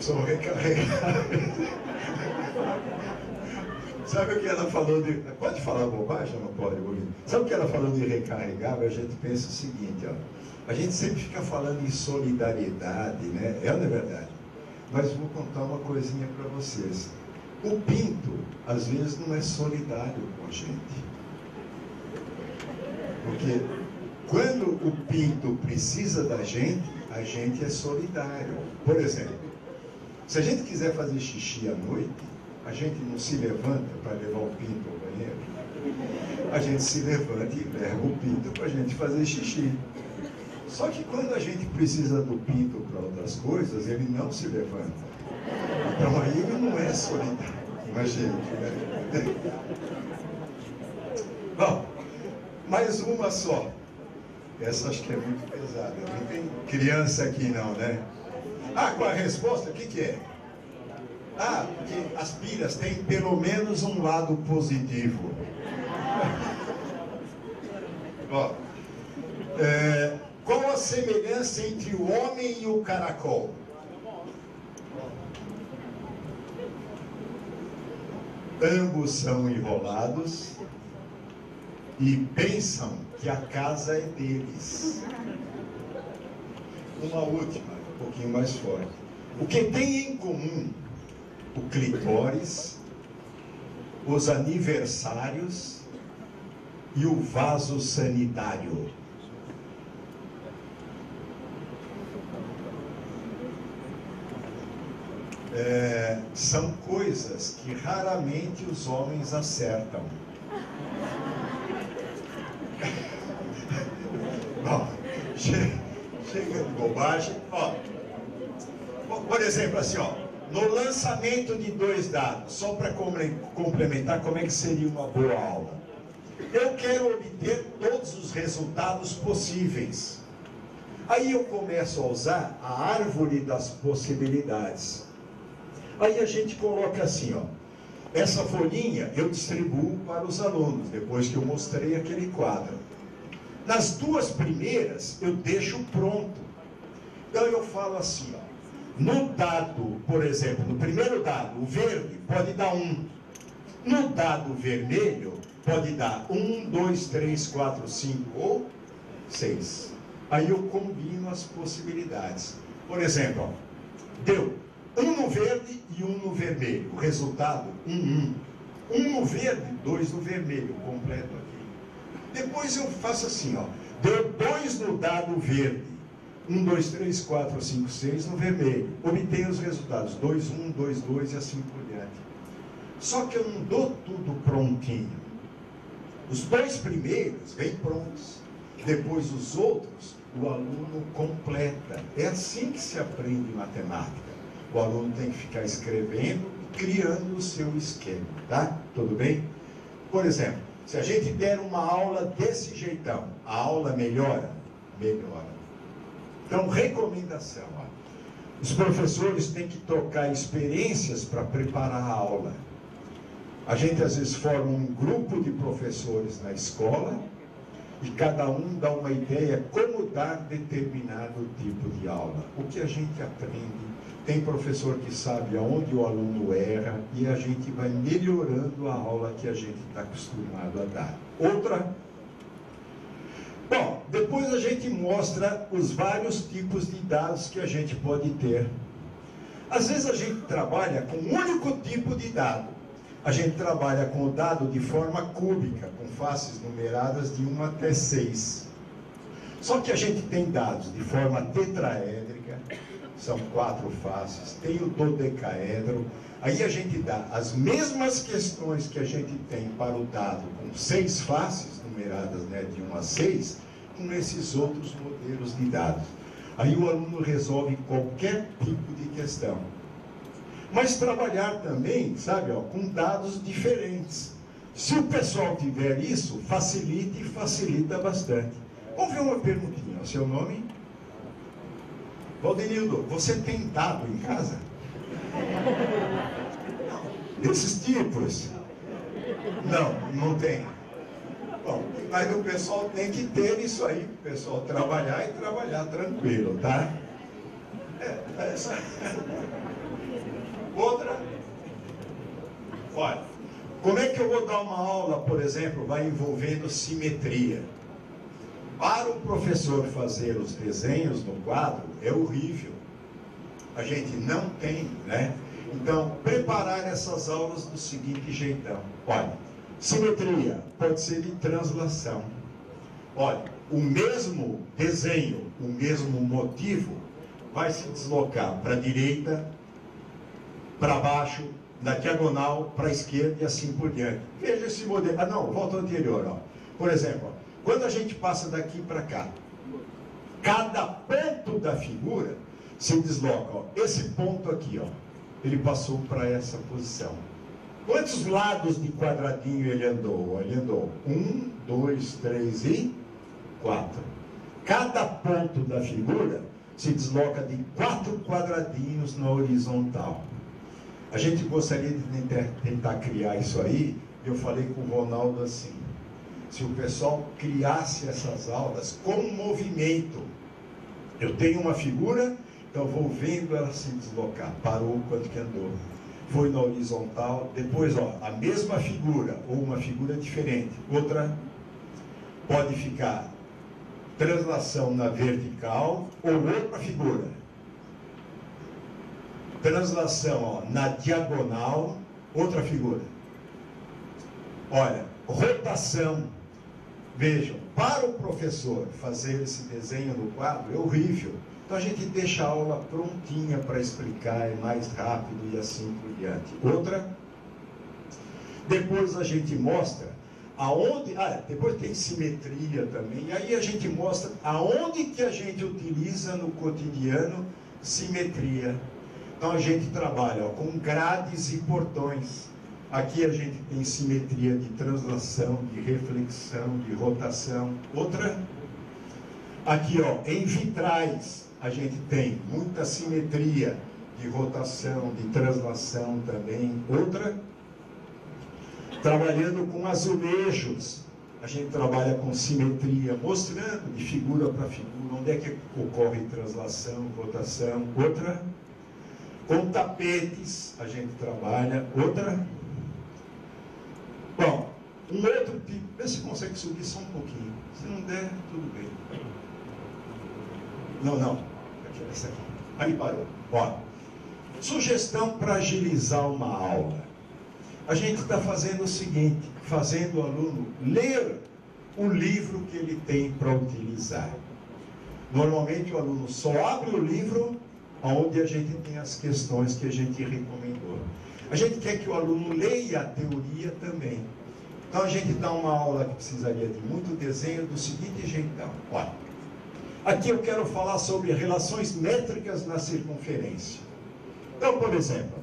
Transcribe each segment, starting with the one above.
São recarregáveis. Sabe o que ela falou de... Pode falar bobagem ou não pode? Sabe o que ela falou de recarregável? A gente pensa o seguinte, ó. A gente sempre fica falando em solidariedade, né? É ou não é verdade? Mas vou contar uma coisinha para vocês. O pinto, às vezes, não é solidário com a gente. Porque quando o pinto precisa da gente, a gente é solidário. Por exemplo, se a gente quiser fazer xixi à noite, a gente não se levanta para levar o pinto ao banheiro. A gente se levanta e leva o pinto para a gente fazer xixi. Só que quando a gente precisa do pinto para outras coisas, ele não se levanta. Então aí ele não é solidário. Imagina, né? Bom, mais uma só. Essa acho que é muito pesada. Não tem criança aqui não, né? Ah, com a resposta, o que é? Ah, porque as pilhas têm pelo menos um lado positivo. Ó, qual a semelhança entre o homem e o caracol? Ambos são enrolados e pensam que a casa é deles. Uma última, um pouquinho mais forte. O que tem em comum o clitóris, os aniversários e o vaso sanitário? São coisas que raramente os homens acertam. Bom, chega de bobagem. Ó, por exemplo, assim, ó, no lançamento de 2 dados, só para complementar como é que seria uma boa aula. Eu quero obter todos os resultados possíveis. Aí eu começo a usar a árvore das possibilidades. Aí a gente coloca assim, ó, essa folhinha eu distribuo para os alunos, depois que eu mostrei aquele quadro. Nas 2 primeiras, eu deixo pronto. Então eu falo assim, ó, no dado, por exemplo, no primeiro dado, o verde pode dar 1. No dado vermelho, pode dar 1, 2, 3, 4, 5 ou 6. Aí eu combino as possibilidades. Por exemplo, ó, deu 1 no verde e 1 no vermelho. O resultado, 1, 1. 1 no verde, 2 no vermelho. Completo aqui. Depois eu faço assim, ó. Deu 2 no dado verde. 1, 2, 3, 4, 5, 6 no vermelho. Obtenho os resultados. 2, 1, 2, 2 e assim por diante. Só que eu não dou tudo prontinho. Os 2 primeiros vêm prontos. Depois os outros, o aluno completa. É assim que se aprende matemática. O aluno tem que ficar escrevendo e criando o seu esquema, tá? Tudo bem? Por exemplo, se a gente der uma aula desse jeitão, a aula melhora? Melhora. Então, recomendação, ó. Os professores têm que trocar experiências para preparar a aula. A gente às vezes forma um grupo de professores na escola e cada um dá uma ideia como dar determinado tipo de aula. O que a gente aprende. Tem professor que sabe aonde o aluno erra e a gente vai melhorando a aula que a gente está acostumado a dar. Outra. Bom, depois a gente mostra os vários tipos de dados que a gente pode ter. Às vezes a gente trabalha com um único tipo de dado. A gente trabalha com o dado de forma cúbica, com faces numeradas de 1 até 6. Só que a gente tem dados de forma tetraédrica, são 4 faces, tem o dodecaedro. Aí a gente dá as mesmas questões que a gente tem para o dado com 6 faces numeradas, né, de 1 a 6, com esses outros modelos de dados. Aí o aluno resolve qualquer tipo de questão. Mas trabalhar também, sabe, ó, com dados diferentes. Se o pessoal tiver isso, facilita e facilita bastante. Vamos ver uma perguntinha. O seu nome? Valdenildo, você tem dado em casa? Desses tipos? Não, não tem. Bom, mas o pessoal tem que ter isso aí, o pessoal trabalhar e trabalhar tranquilo, tá? Outra. Olha, como é que eu vou dar uma aula, por exemplo, vai envolvendo simetria? Para o professor fazer os desenhos no quadro é horrível. A gente não tem, né? Então, preparar essas aulas do seguinte jeitão. Olha, simetria pode ser de translação. Olha, o mesmo desenho, o mesmo motivo, vai se deslocar para a direita, para baixo, na diagonal, para a esquerda e assim por diante. Veja esse modelo. Ah, não, volta ao anterior. Ó. Por exemplo, ó, quando a gente passa daqui para cá, cada ponto da figura se desloca. Ó. Esse ponto aqui, ó, ele passou para essa posição. Quantos lados de quadradinho ele andou? Ele andou 1, 2, 3 e 4. Cada ponto da figura se desloca de 4 quadradinhos na horizontal. A gente gostaria de tentar criar isso aí. Eu falei com o Ronaldo assim, se o pessoal criasse essas aulas com movimento. Eu tenho uma figura, então vou vendo ela se deslocar. Parou quanto que andou. Foi na horizontal. Depois, ó, a mesma figura, ou uma figura diferente. Outra pode ficar translação na vertical, ou outra figura. Translação, ó, na diagonal, outra figura. Olha, rotação. Vejam, para o professor fazer esse desenho no quadro é horrível. Então a gente deixa a aula prontinha para explicar, é mais rápido e assim por diante. Outra, depois a gente mostra aonde, depois tem simetria também, e aí a gente mostra aonde que a gente utiliza no cotidiano simetria. Então a gente trabalha, ó, com grades e portões. Aqui a gente tem simetria de translação, de reflexão, de rotação. Outra, aqui, ó, em vitrais a gente tem muita simetria de rotação, de translação também. Outra, trabalhando com azulejos, a gente trabalha com simetria, mostrando de figura para figura onde é que ocorre translação, rotação. Outra, com tapetes a gente trabalha. Outra, bom, um outro tipo, vê se consegue subir só um pouquinho, se não der, tudo bem. Não, aqui, essa aqui, aí parou. Ó, sugestão para agilizar uma aula. A gente está fazendo o seguinte, fazendo o aluno ler o livro que ele tem para utilizar. Normalmente o aluno só abre o livro onde a gente tem as questões que a gente recomendou. A gente quer que o aluno leia a teoria também. Então a gente dá uma aula que precisaria de muito desenho do seguinte jeitão. Olha, aqui eu quero falar sobre relações métricas na circunferência. Então, por exemplo,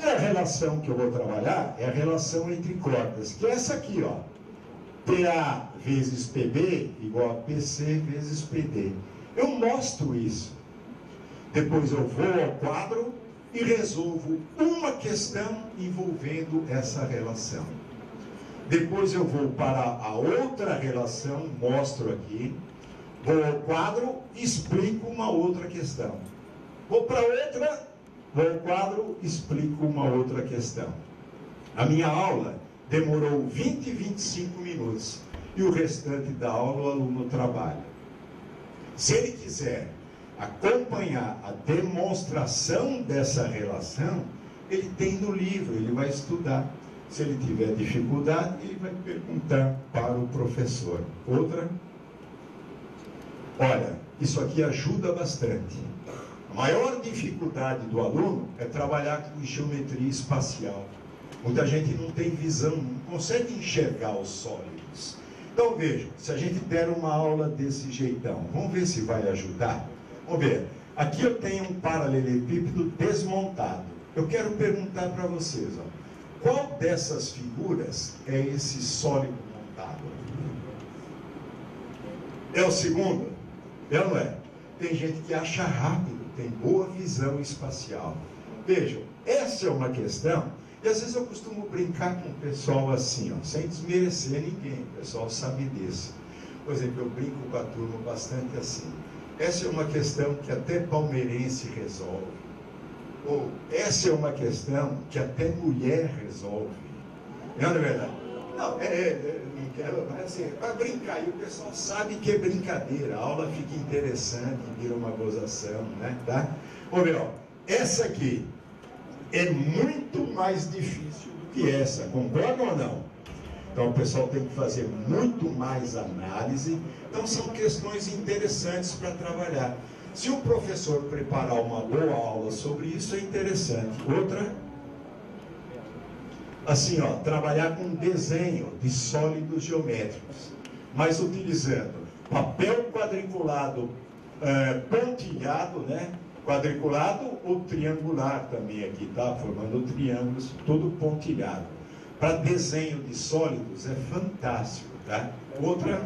a relação que eu vou trabalhar é a relação entre cordas, que é essa aqui, ó. PA vezes PB igual a PC vezes PD. Eu mostro isso. Depois eu vou ao quadro e resolvo uma questão envolvendo essa relação. Depois eu vou para a outra relação, mostro aqui. Vou ao quadro e explico uma outra questão. Vou para outra, vou ao quadro e explico uma outra questão. A minha aula demorou 20, 25 minutos. E o restante da aula o aluno trabalha. Se ele quiser acompanhar a demonstração dessa relação, ele tem no livro, ele vai estudar. Se ele tiver dificuldade, ele vai perguntar para o professor. Outra, olha, isso aqui ajuda bastante. A maior dificuldade do aluno é trabalhar com geometria espacial. Muita gente não tem visão, não consegue enxergar os sólidos. Então vejam, se a gente der uma aula desse jeitão, vamos ver se vai ajudar? Vamos ver, aqui eu tenho um paralelepípedo desmontado. Eu quero perguntar para vocês, ó, qual dessas figuras é esse sólido montado? É o segundo? É ou não é? Tem gente que acha rápido, tem boa visão espacial. Vejam, essa é uma questão, e às vezes eu costumo brincar com o pessoal assim, ó, sem desmerecer ninguém, o pessoal sabe disso. Por exemplo, eu brinco com a turma bastante assim. Essa é uma questão que até palmeirense resolve. essa é uma questão que até mulher resolve. Não é verdade? Não, não quero, mas assim, para brincar, e o pessoal sabe que é brincadeira, a aula fica interessante, vira uma gozação, né? Tá? Vamos ver, ó, essa aqui é muito mais difícil do que essa, concordam ou não? Então o pessoal tem que fazer muito mais análise, então são questões interessantes para trabalhar. Se o professor preparar uma boa aula sobre isso, é interessante. Outra, assim, ó, trabalhar com desenho de sólidos geométricos, mas utilizando papel quadriculado, pontilhado, né? Quadriculado ou triangular também aqui, tá? Formando triângulos, tudo pontilhado. Para desenho de sólidos é fantástico, tá? Outra,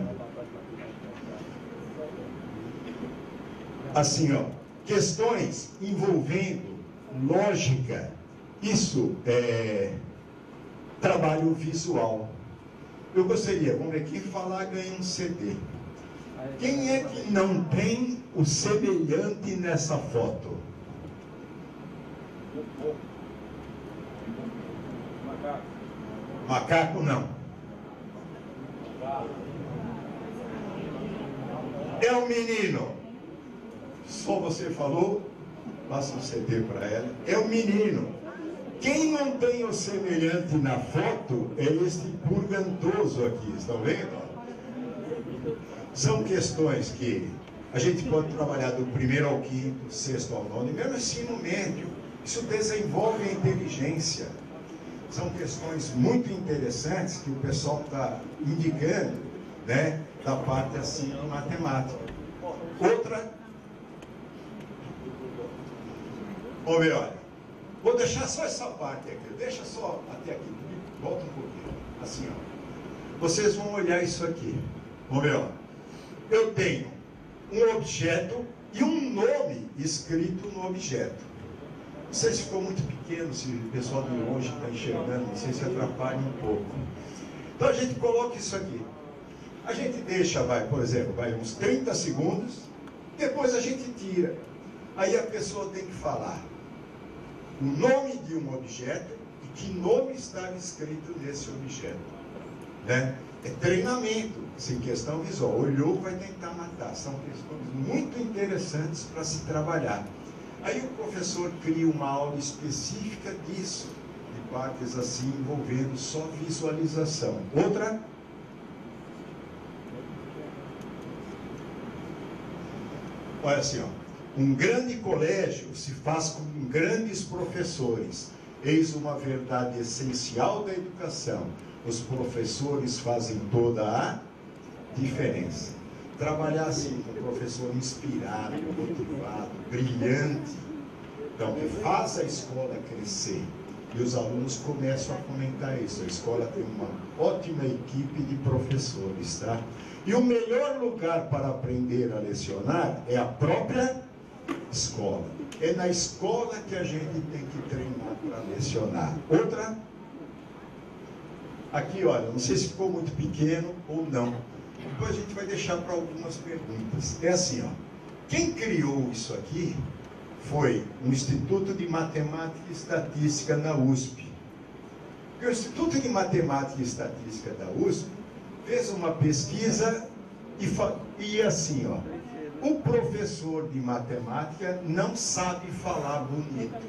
assim, ó, questões envolvendo lógica, isso é trabalho visual. Eu gostaria, vamos ver aqui, falar ganha um CD. Quem é que não tem o semelhante nessa foto? Macaco não. É um menino. Só você falou, passa um CD para ela. É um menino. Quem não tem o semelhante na foto é este purgantoso aqui, estão vendo? São questões que a gente pode trabalhar do primeiro ao quinto, sexto ao nono, e mesmo ensino médio. Isso desenvolve a inteligência. São questões muito interessantes que o pessoal está indicando, né, da parte assim de matemática. Outra, vamos ver, olha, vou deixar só essa parte aqui, deixa só até aqui, volta um pouquinho, assim, ó. Vocês vão olhar isso aqui, vamos ver, ó. Eu tenho um objeto e um nome escrito no objeto. Não sei se ficou muito pequeno, se o pessoal de longe está enxergando, não sei se atrapalha um pouco. Então a gente coloca isso aqui. A gente deixa, por exemplo, uns 30 segundos, depois a gente tira. Aí a pessoa tem que falar o nome de um objeto e que nome estava escrito nesse objeto. Né? É treinamento, assim, questão visual. Olhou, vai tentar matar. São questões muito interessantes para se trabalhar. Aí o professor cria uma aula específica disso, de partes assim, envolvendo só visualização. Outra, olha assim, ó, um grande colégio se faz com grandes professores. Eis uma verdade essencial da educação. Os professores fazem toda a diferença. Trabalhar assim com um professor inspirado, motivado, brilhante, então que faz a escola crescer. E os alunos começam a comentar isso. A escola tem uma ótima equipe de professores, tá? E o melhor lugar para aprender a lecionar é a própria escola. É na escola que a gente tem que treinar para lecionar. Outra, aqui, olha, não sei se ficou muito pequeno ou não. Depois a gente vai deixar para algumas perguntas. É assim, ó. Quem criou isso aqui foi o Instituto de Matemática e Estatística na USP. Porque o Instituto de Matemática e Estatística da USP fez uma pesquisa e assim, ó. O professor de matemática não sabe falar bonito.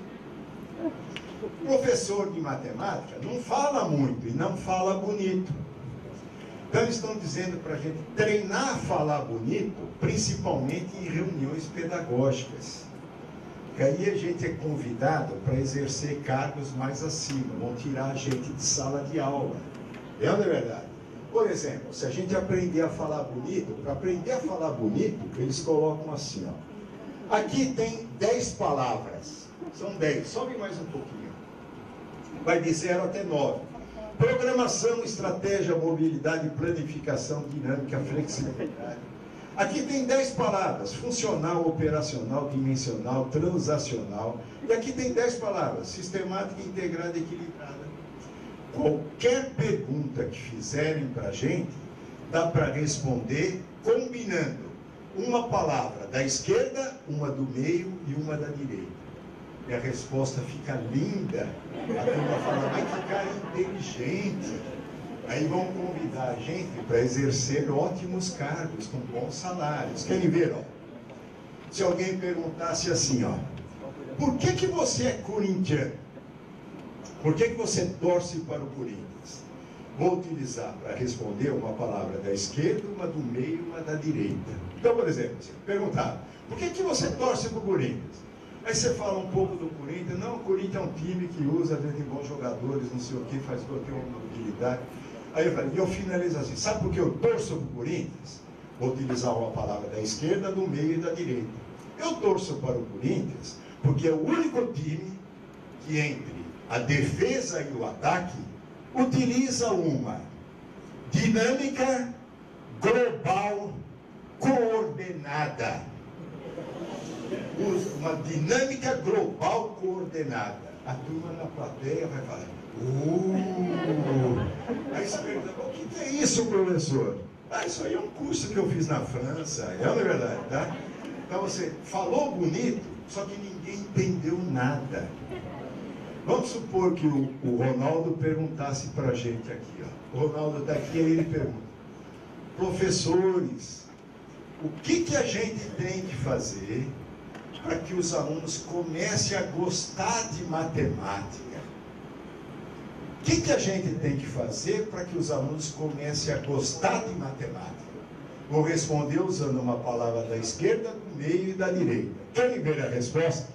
O professor de matemática não fala muito e não fala bonito. Então eles estão dizendo para a gente treinar a falar bonito, principalmente em reuniões pedagógicas. Que aí a gente é convidado para exercer cargos mais acima, vão tirar a gente de sala de aula. É ou não é verdade? Por exemplo, se a gente aprender a falar bonito, para aprender a falar bonito, eles colocam assim, ó. Aqui tem 10 palavras, são 10, sobe mais um pouquinho. Vai de 0 até 9. Programação, estratégia, mobilidade, planificação, dinâmica, flexibilidade. Aqui tem 10 palavras, funcional, operacional, dimensional, transacional. E aqui tem 10 palavras, sistemática, integrada, equilibrada. Qualquer pergunta que fizerem para a gente, dá para responder combinando uma palavra da esquerda, uma do meio e uma da direita. e a resposta fica linda, a turma fala, mas que cara inteligente. Aí vão convidar a gente para exercer ótimos cargos, com bons salários. Querem ver, ó? Se alguém perguntasse assim, ó, por que você é corintiano? Por que você torce para o Corinthians? Vou utilizar para responder uma palavra da esquerda, uma do meio e uma da direita. Então, por exemplo, se perguntar, por que você torce para o Corinthians? Aí você fala um pouco do Corinthians. Não, o Corinthians é um time que usa de bons jogadores, não sei o que, faz gol, tem uma mobilidade. Aí eu finalizo assim, sabe por que eu torço para o Corinthians? Vou utilizar uma palavra da esquerda, do meio e da direita. Eu torço para o Corinthians porque é o único time que entre a defesa e o ataque utiliza uma dinâmica global coordenada. Uma dinâmica global coordenada. A turma na plateia vai falar, Aí você pergunta, o que é isso, professor? Isso aí é um curso que eu fiz na França, é uma verdade, tá? Então você falou bonito, só que ninguém entendeu nada. Vamos supor que o Ronaldo perguntasse para a gente aqui, ó. O Ronaldo está aqui e ele pergunta, professores, o que a gente tem que fazer para que os alunos comecem a gostar de matemática? O que a gente tem que fazer para que os alunos comecem a gostar de matemática? Vou responder usando uma palavra da esquerda, do meio e da direita. Querem ver a resposta?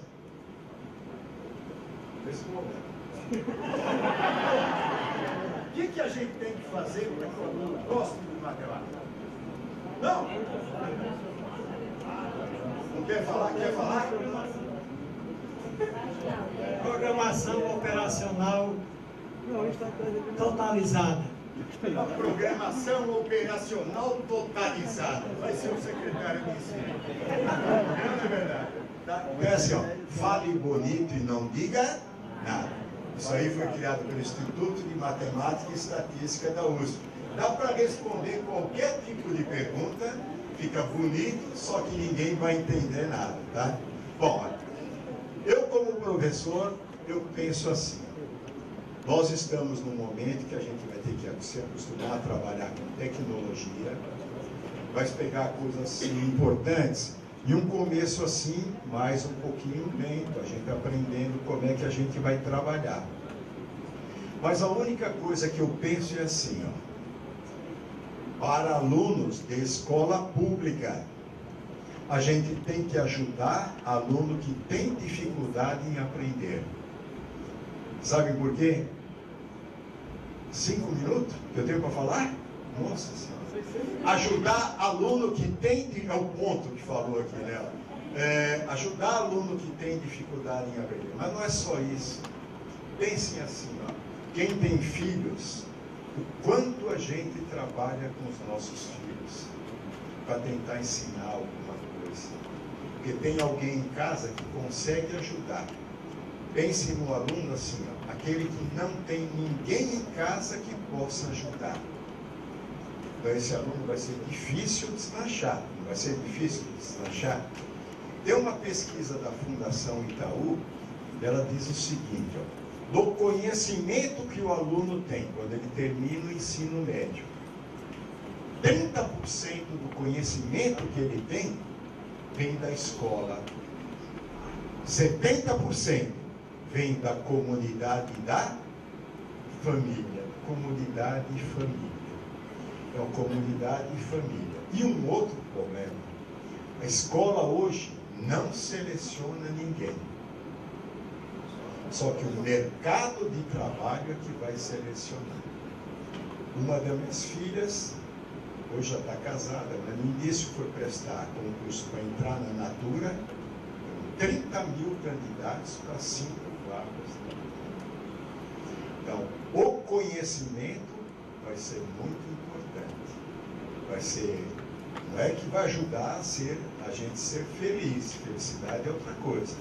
O que a gente tem que fazer para que o aluno goste de matemática? Não? Não quer falar? Quer falar? Programação operacional totalizada. A programação operacional totalizada. Vai ser o secretário de ensino. Não é verdade? É assim, ó, fale bonito e não diga nada. Isso aí foi criado pelo Instituto de Matemática e Estatística da USP. Dá para responder qualquer tipo de pergunta, fica bonito, só que ninguém vai entender nada, tá? Bom, eu como professor, eu penso assim. Nós estamos num momento que a gente vai ter que se acostumar a trabalhar com tecnologia, vai pegar coisas assim importantes, e um começo assim, mais um pouquinho lento, a gente aprendendo como é que a gente vai trabalhar. Mas a única coisa que eu penso é assim, ó, para alunos de escola pública, a gente tem que ajudar aluno que tem dificuldade em aprender. Sabe por quê? 5 minutos que eu tenho para falar? Nossa Senhora. Ajudar aluno que tem, é o ponto que falou aqui, né? Ajudar aluno que tem dificuldade em aprender. Mas não é só isso. Pensem assim, ó. Quem tem filhos, o quanto a gente trabalha com os nossos filhos para tentar ensinar alguma coisa. Porque tem alguém em casa que consegue ajudar. Pense no aluno assim, ó, aquele que não tem ninguém em casa que possa ajudar. Então esse aluno vai ser difícil de deslanchar, não vai ser difícil de deslanchar. Tem uma pesquisa da Fundação Itaú, ela diz o seguinte, ó, do conhecimento que o aluno tem quando ele termina o ensino médio, 30% do conhecimento que ele tem vem da escola, 70% vem da comunidade e da família. Comunidade e família. Então, comunidade e família. E um outro problema. A escola hoje não seleciona ninguém. Só que o mercado de trabalho é que vai selecionar. Uma das minhas filhas, hoje já está casada, mas no início foi prestar concurso para entrar na Natura, 30 mil candidatos para 5 vagas. Então, o conhecimento vai ser muito importante. Vai ser, não é que vai ajudar a gente ser feliz. Felicidade é outra coisa.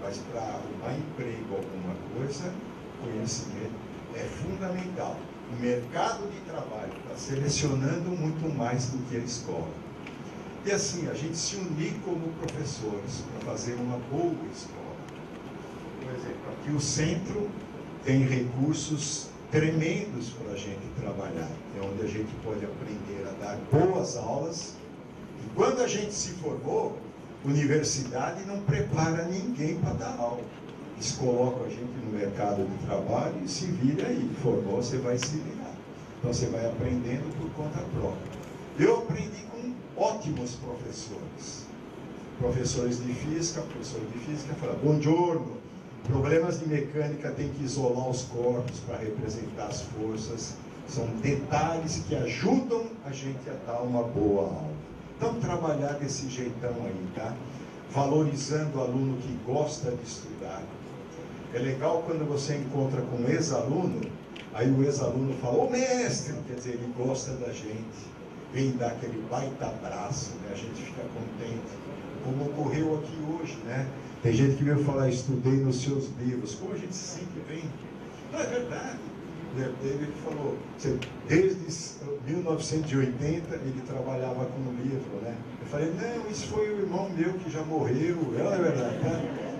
Mas para arrumar emprego, alguma coisa, conhecimento é fundamental. O mercado de trabalho está selecionando muito mais do que a escola. E assim, a gente se unir como professores para fazer uma boa escola. que o centro tem recursos tremendos para a gente trabalhar. É onde a gente pode aprender a dar boas aulas. E quando a gente se formou, universidade não prepara ninguém para dar aula. Eles colocam a gente no mercado de trabalho e se vira aí. Formou, você vai se virar. Então você vai aprendendo por conta própria. Eu aprendi com ótimos professores. Professores de física, fala, buongiorno, problemas de mecânica tem que isolar os corpos para representar as forças. São detalhes que ajudam a gente a dar uma boa aula. Então, trabalhar desse jeitão aí, tá? Valorizando o aluno que gosta de estudar. É legal quando você encontra com um ex-aluno, aí o ex-aluno fala, ô mestre, quer dizer, ele gosta da gente. Vem dar aquele baita abraço, né? A gente fica contente. Como ocorreu aqui hoje, né? Tem gente que veio falar, estudei nos seus livros. Como a gente se sente bem? Não é verdade. Ele falou, desde 1980 ele trabalhava com o livro, né? Eu falei, não, isso foi o irmão meu que já morreu, não é verdade, né?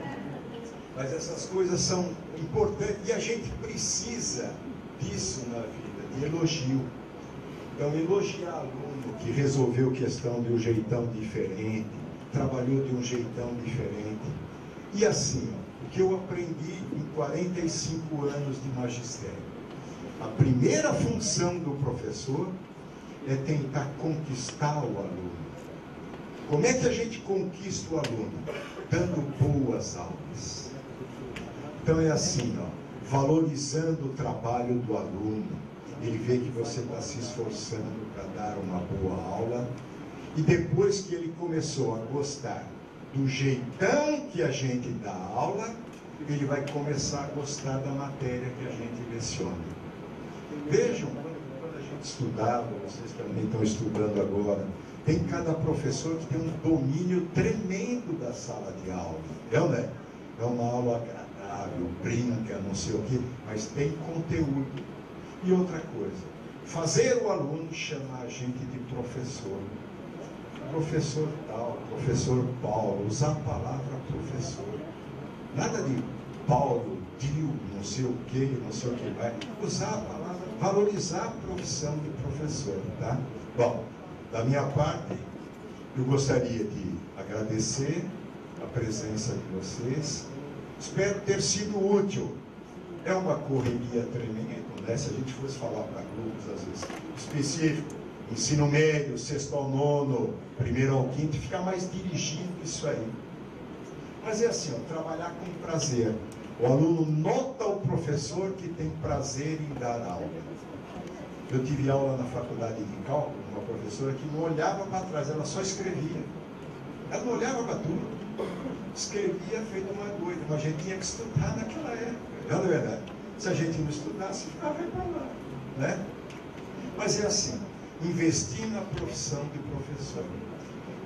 Mas essas coisas são importantes e a gente precisa disso na vida, de elogio. Então, elogiar aluno que resolveu questão de um jeitão diferente, trabalhou de um jeitão diferente. E assim, o que eu aprendi em 45 anos de magistério. A primeira função do professor é tentar conquistar o aluno. Como é que a gente conquista o aluno? Dando boas aulas. Então é assim, ó, valorizando o trabalho do aluno. Ele vê que você está se esforçando para dar uma boa aula. E depois que ele começou a gostar do jeitão que a gente dá aula, ele vai começar a gostar da matéria que a gente leciona. Vejam, quando a gente estudava, vocês também estão estudando agora, tem cada professor que tem um domínio tremendo da sala de aula. Né? É uma aula agradável, brinca, não sei o quê, mas tem conteúdo. E outra coisa, fazer o aluno chamar a gente de professor. Professor tal, professor Paulo, usar a palavra professor. Nada de Paulo, Dio, não sei o que, vai. Usar a palavra, valorizar a profissão de professor, tá? Bom, da minha parte, eu gostaria de agradecer a presença de vocês. Espero ter sido útil. É uma correria tremenda, né? Se a gente fosse falar para grupos, às vezes, específico, ensino médio, sexto ao nono, primeiro ao quinto, fica mais dirigido isso aí. Mas é assim, ó, trabalhar com prazer. O aluno nota o professor que tem prazer em dar aula. Eu tive aula na faculdade de cálculo, uma professora que não olhava para trás, ela só escrevia. Ela não olhava para tudo. Escrevia feito uma doida, mas a gente tinha que estudar naquela época. Não é verdade? Se a gente não estudasse, ficava aí para lá, né? Mas é assim, investir na profissão de professor.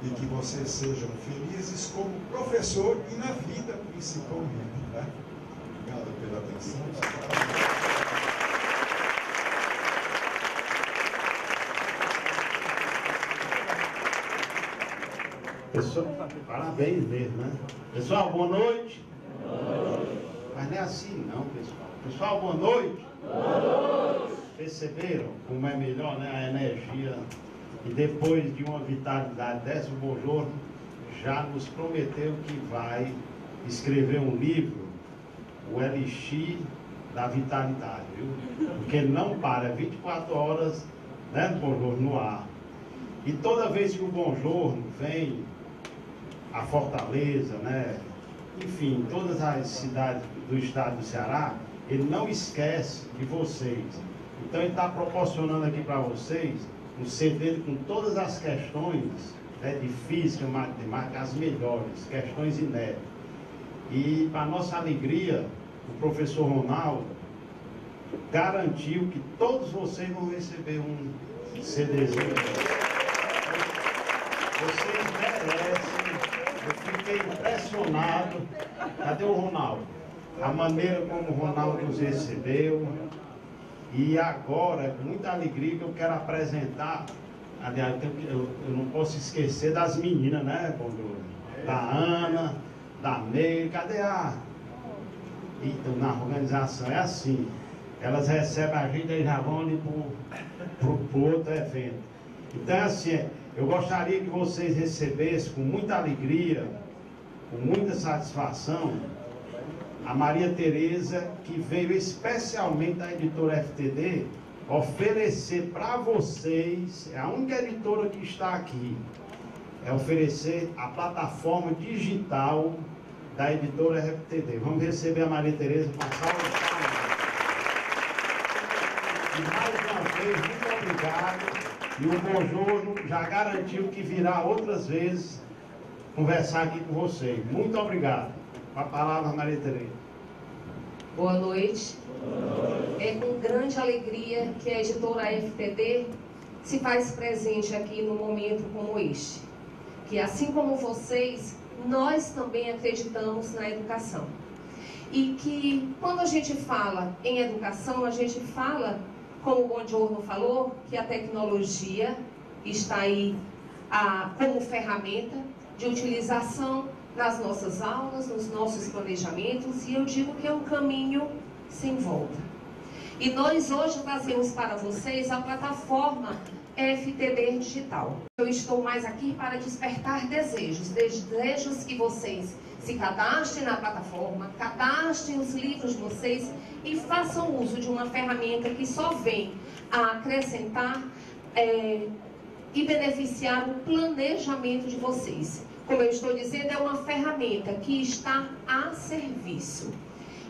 E que vocês sejam felizes como professor e na vida principalmente, tá? Obrigado pela atenção. Pessoal, parabéns mesmo, né? Pessoal, boa noite. Mas não é assim não, pessoal. Pessoal, boa noite. Perceberam como é melhor, né? A energia. E depois de uma vitalidade dessa, o Bonjour já nos prometeu que vai escrever um livro, o Elixir da Vitalidade, viu? Porque não para, 24 horas, né, Bonjour, no ar. E toda vez que o Bonjour vem a Fortaleza, né? Enfim, todas as cidades do estado do Ceará, ele não esquece de vocês. Então ele está proporcionando aqui para vocês um CD com todas as questões, né, de física, matemática, as melhores, questões inéditas. E para nossa alegria, o professor Ronaldo garantiu que todos vocês vão receber um CDzinho. Vocês merecem. Eu fiquei impressionado. Cadê o Ronaldo? A maneira como o Ronaldo nos recebeu. E agora, é com muita alegria que eu quero apresentar. Aliás, eu não posso esquecer das meninas, né, Bondura? Da Ana, da Meire. Cadê a Então, na organização é assim, elas recebem a gente e já vão ali para o outro evento. Então, assim, eu gostaria que vocês recebessem com muita alegria, com muita satisfação, a Maria Tereza, que veio especialmente da editora FTD, oferecer para vocês, é a única editora que está aqui, é oferecer a plataforma digital da editora FTD. Vamos receber a Maria Tereza com uma salva de palmas. E mais uma vez, muito obrigado. E o Bonjour já garantiu que virá outras vezes conversar aqui com vocês. Muito obrigado. Com a palavra, Maria Tereza. Boa noite. É com grande alegria que a editora FTD se faz presente aqui num momento como este. Que assim como vocês, nós também acreditamos na educação. E que quando a gente fala em educação, a gente fala, como o Bongiorno falou, que a tecnologia está aí como ferramenta de utilização nas nossas aulas, nos nossos planejamentos, e eu digo que é um caminho sem volta. E nós hoje trazemos para vocês a plataforma FTD Digital. Eu estou mais aqui para despertar desejos que vocês se cadastrem na plataforma, cadastrem os livros de vocês e façam uso de uma ferramenta que só vem a acrescentar e beneficiar o planejamento de vocês. Como eu estou dizendo, é uma ferramenta que está a serviço.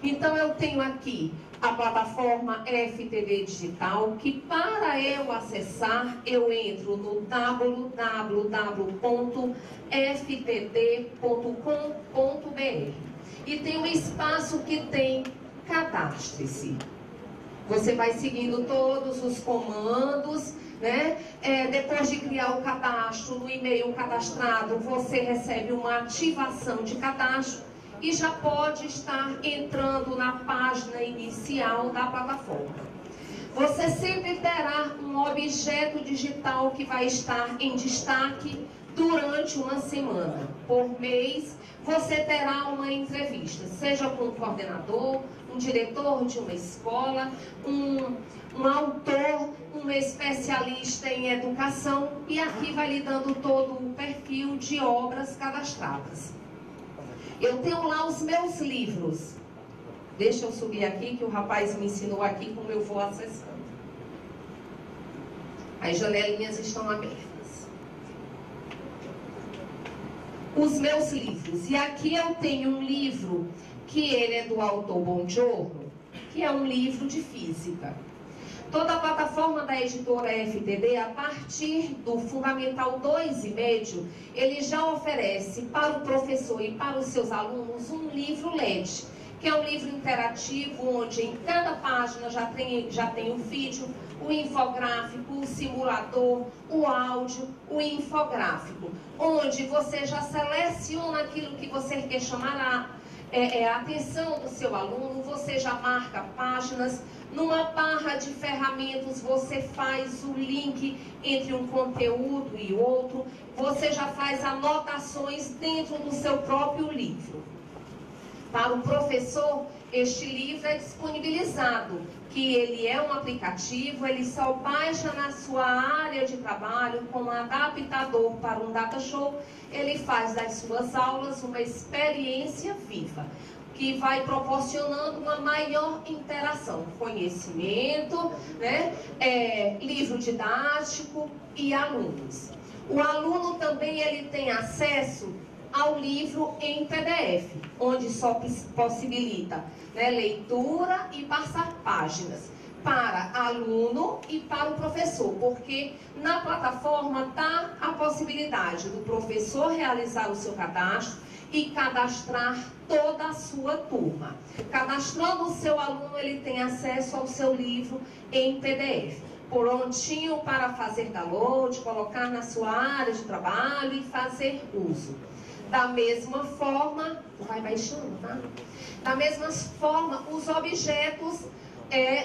Então eu tenho aqui a plataforma FTD Digital, que para eu acessar, eu entro no www.ftd.com.br e tem um espaço que tem cadastre-se. Você vai seguindo todos os comandos, né? Depois de criar o cadastro, no e-mail cadastrado, você recebe uma ativação de cadastro e já pode estar entrando na página inicial da plataforma. Você sempre terá um objeto digital que vai estar em destaque durante uma semana. Por mês, você terá uma entrevista, seja com um coordenador, um diretor de uma escola, um autor, um especialista em educação, e aqui vai lhe dando todo o perfil de obras cadastradas. Eu tenho lá os meus livros. Deixa eu subir aqui, que o rapaz me ensinou aqui como eu vou acessando. As janelinhas estão abertas. Os meus livros. E aqui eu tenho um livro que ele é do autor Bongiorno, que é um livro de física. Toda a plataforma da editora FTD, a partir do Fundamental 2,5, ele já oferece para o professor e para os seus alunos um livro LED, que é um livro interativo, onde em cada página já tem o vídeo, o infográfico, o simulador, o áudio, o infográfico, onde você já seleciona aquilo que você quer chamar a atenção do seu aluno, você já marca páginas. Numa barra de ferramentas, você faz o link entre um conteúdo e outro, você já faz anotações dentro do seu próprio livro. Para o professor, este livro é disponibilizado, que ele é um aplicativo, ele só baixa na sua área de trabalho com um adaptador para um data show, ele faz das suas aulas uma experiência viva, que vai proporcionando uma maior interação, conhecimento, né? Livro didático e alunos. O aluno também ele tem acesso ao livro em PDF, onde só possibilita, né, leitura e passar páginas para aluno e para o professor, porque na plataforma está a possibilidade do professor realizar o seu cadastro e cadastrar toda a sua turma. Cadastrando o seu aluno, ele tem acesso ao seu livro em PDF, prontinho para fazer download, colocar na sua área de trabalho e fazer uso. Da mesma forma, vai baixando, tá? Da mesma forma, os objetos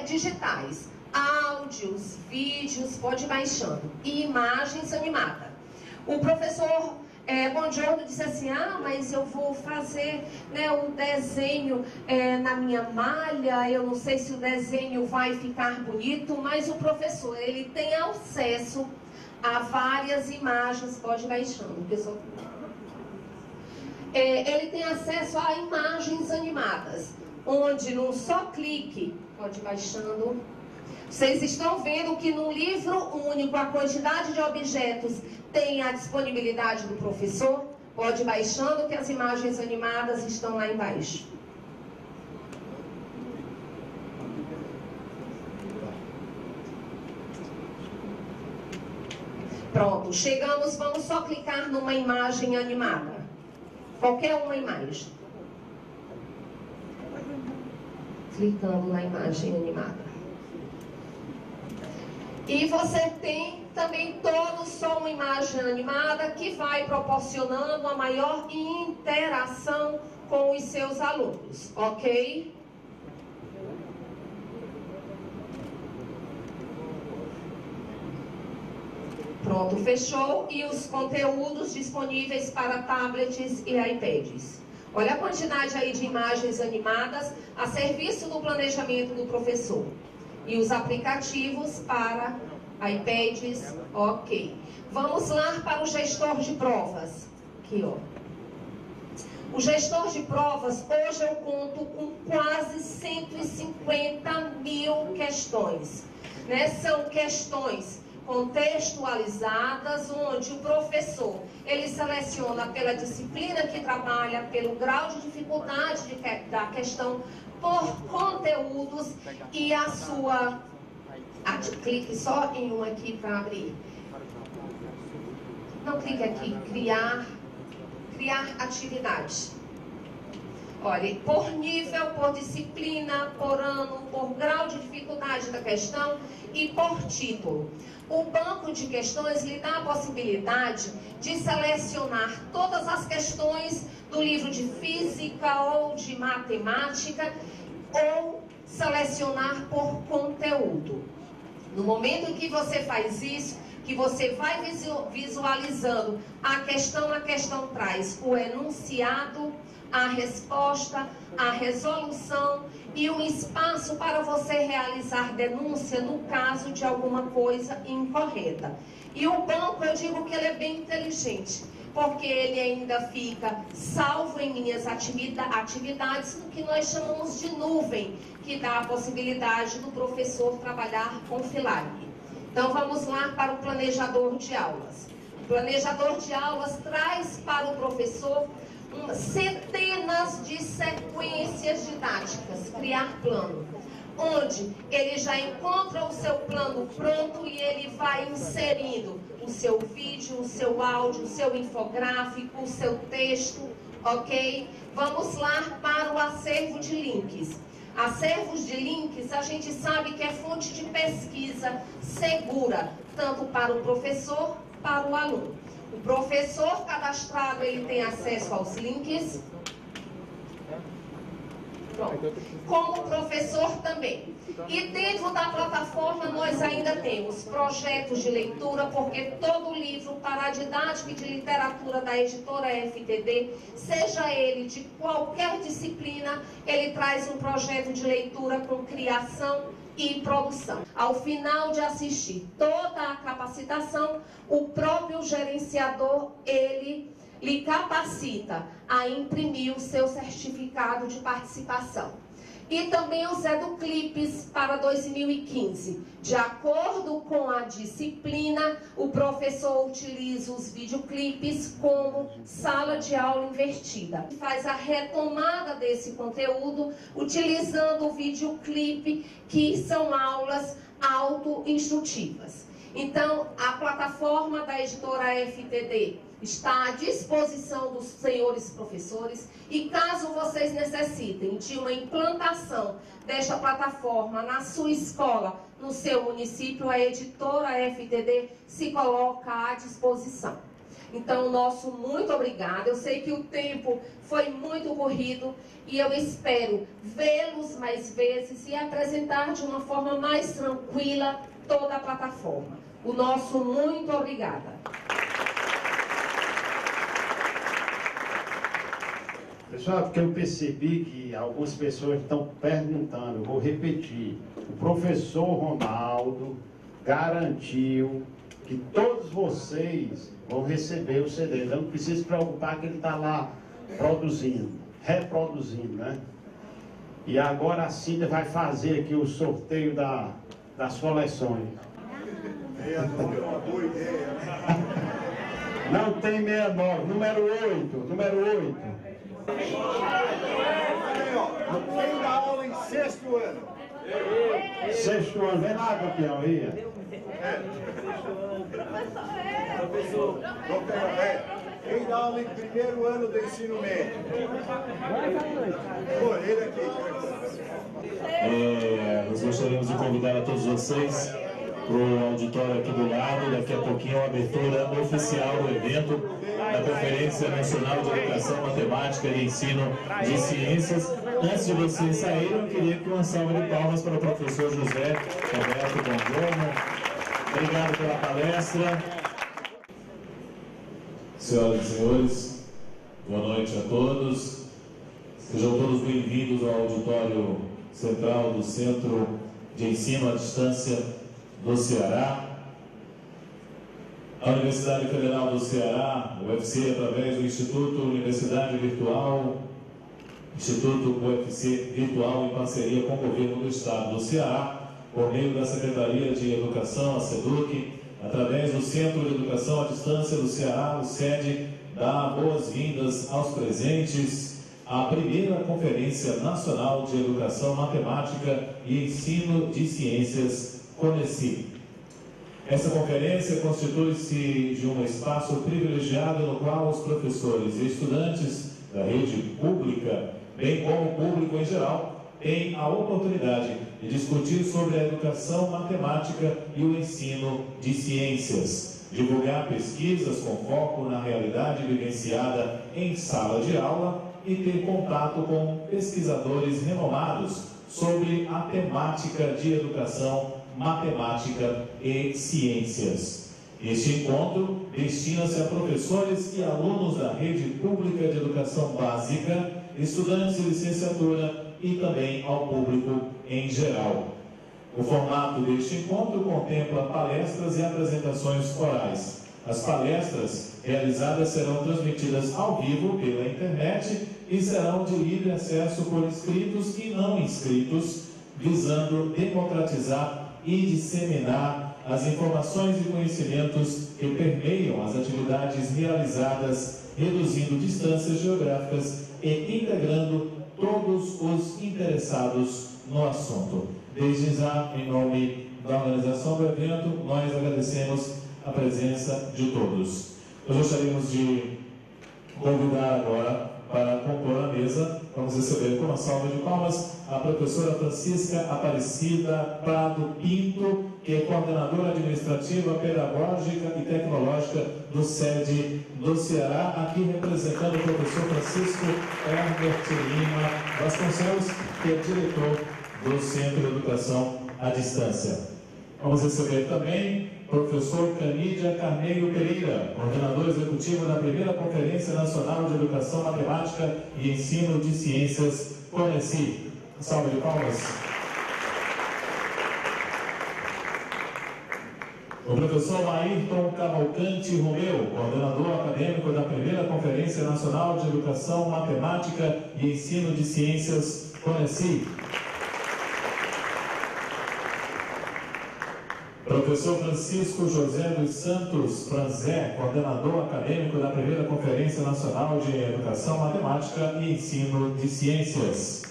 digitais, áudios, vídeos, pode ir baixando, e imagens animadas. O professor Bongiorno disse assim, mas eu vou fazer, né, um desenho na minha malha, eu não sei se o desenho vai ficar bonito, mas o professor, ele tem acesso a várias imagens, pode ir baixando, pessoal. Ele tem acesso a imagens animadas, onde num só clique, pode ir baixando, vocês estão vendo que num livro único a quantidade de objetos tem a disponibilidade do professor? Pode ir baixando que as imagens animadas estão lá embaixo. Pronto, chegamos, vamos só clicar numa imagem animada. Qualquer uma imagem. Clicando na imagem animada. E você tem também todo só uma imagem animada que vai proporcionando uma maior interação com os seus alunos, ok? Pronto, fechou. E os conteúdos disponíveis para tablets e iPads. Olha a quantidade aí de imagens animadas a serviço do planejamento do professor. E os aplicativos para iPads, ok. Vamos lá para o gestor de provas. Aqui, ó. O gestor de provas, hoje eu conto com quase 150 mil questões. Né? São questões contextualizadas, onde o professor, ele seleciona pela disciplina que trabalha, pelo grau de dificuldade da questão, por conteúdos e a sua... clique só em um aqui para abrir. Não, clique aqui, criar atividade. Olha, por nível, por disciplina, por ano, por grau de dificuldade da questão e por título. O banco de questões lhe dá a possibilidade de selecionar todas as questões do livro de física ou de matemática, ou selecionar por conteúdo. No momento em que você faz isso, que você vai visualizando a questão traz o enunciado, a resposta, a resolução e um espaço para você realizar denúncia no caso de alguma coisa incorreta. E o banco, eu digo que ele é bem inteligente, porque ele ainda fica salvo em minhas atividades, no que nós chamamos de nuvem, que dá a possibilidade do professor trabalhar com flag. Então vamos lá para o planejador de aulas. O planejador de aulas traz para o professor centenas de sequências didáticas, criar plano, onde ele já encontra o seu plano pronto e ele vai inserindo o seu vídeo, o seu áudio, o seu infográfico, o seu texto, ok? Vamos lá para o acervo de links. Acervos de links, a gente sabe que é fonte de pesquisa segura, tanto para o professor, para o aluno. O professor cadastrado, ele tem acesso aos links. Pronto. Como professor também. E dentro da plataforma nós ainda temos projetos de leitura, porque todo livro para a didática e de literatura da editora FTD, seja ele de qualquer disciplina, ele traz um projeto de leitura com criação e produção. Ao final de assistir toda a capacitação, o próprio gerenciador, ele lhe capacita a imprimir o seu certificado de participação. E também os EduClips para 2015. De acordo com a disciplina, o professor utiliza os videoclipes como sala de aula invertida. Faz a retomada desse conteúdo utilizando o videoclipe, que são aulas auto-instrutivas. Então, a plataforma da editora FTD está à disposição dos senhores professores, e caso vocês necessitem de uma implantação desta plataforma na sua escola, no seu município, a editora FTD se coloca à disposição. Então, nosso muito obrigado. Eu sei que o tempo foi muito corrido e eu espero vê-los mais vezes e apresentar de uma forma mais tranquila toda a plataforma. O nosso muito obrigada. Pessoal, porque eu percebi que algumas pessoas estão perguntando, eu vou repetir. O professor Ronaldo garantiu que todos vocês vão receber o CD. Então não precisa se preocupar que ele está lá produzindo, reproduzindo, né? E agora a Cíntia vai fazer aqui o sorteio das coleções. Uma boa ideia, né? Não tem 69, número 8, número 8. Quem dá aula em sexto ano? Sexto ano, vem lá, campeão, aí. Professor. Quem dá aula em primeiro ano do ensino médio? Pô, ele aqui. Nós gostaríamos de convidar a todos vocês para o auditório aqui do lado. Daqui a pouquinho a abertura oficial do evento da Conferência Nacional de Educação, Matemática e Ensino de Ciências. Antes de vocês saírem, eu queria que uma salva de palmas para o professor José Roberto Bongiorno. Obrigado pela palestra. Senhoras e senhores, boa noite a todos. Sejam todos bem-vindos ao auditório central do Centro de Ensino à Distância do Ceará. A Universidade Federal do Ceará, o UFC, através do Instituto Universidade Virtual, Instituto UFC Virtual, em parceria com o Governo do Estado do Ceará, por meio da Secretaria de Educação, a SEDUC, através do Centro de Educação à Distância do Ceará, o SED, dá boas-vindas aos presentes à primeira Conferência Nacional de Educação, Matemática e Ensino de Ciências, CONECI. Essa conferência constitui-se de um espaço privilegiado no qual os professores e estudantes da rede pública, bem como o público em geral, têm a oportunidade de discutir sobre a educação matemática e o ensino de ciências, divulgar pesquisas com foco na realidade vivenciada em sala de aula e ter contato com pesquisadores renomados sobre a temática de educação, matemática e ciências. Este encontro destina-se a professores e alunos da rede pública de educação básica, estudantes de licenciatura e também ao público em geral. O formato deste encontro contempla palestras e apresentações orais. As palestras realizadas serão transmitidas ao vivo pela internet e serão de livre acesso por inscritos e não inscritos, visando democratizar e disseminar as informações e conhecimentos que permeiam as atividades realizadas, reduzindo distâncias geográficas e integrando todos os interessados no assunto. Desde já, em nome da organização do evento, nós agradecemos a presença de todos. Nós gostaríamos de convidar agora para compor a mesa. Vamos receber com uma salva de palmas a professora Francisca Aparecida Prado Pinto, que é coordenadora administrativa, pedagógica e tecnológica do SED do Ceará, aqui representando o professor Francisco Herbert Lima Vasconcelos, que é diretor do Centro de Educação à Distância. Vamos receber também o professor Canídia Carneiro Pereira, coordenador executivo da primeira Conferência Nacional de Educação, Matemática e Ensino de Ciências, CONECI. Salve de palmas. O professor Ayrton Cavalcante Romeu, coordenador acadêmico da primeira Conferência Nacional de Educação, Matemática e Ensino de Ciências, CONECI. Professor Francisco José dos Santos Franzé, coordenador acadêmico da primeira Conferência Nacional de Educação, Matemática e Ensino de Ciências.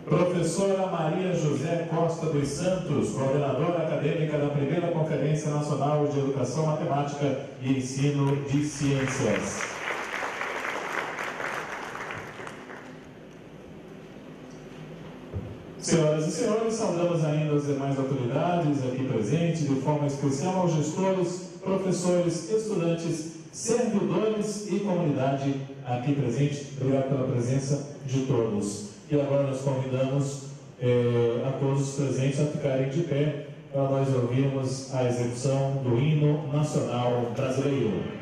Professora Maria José Costa dos Santos, coordenadora acadêmica da primeira Conferência Nacional de Educação, Matemática e Ensino de Ciências. Senhoras e senhores, saudamos ainda as demais autoridades aqui presentes, de forma especial aos gestores, professores, estudantes, servidores e comunidade aqui presente. Obrigado pela presença de todos. E agora nós convidamos a todos os presentes a ficarem de pé para nós ouvirmos a execução do hino nacional brasileiro.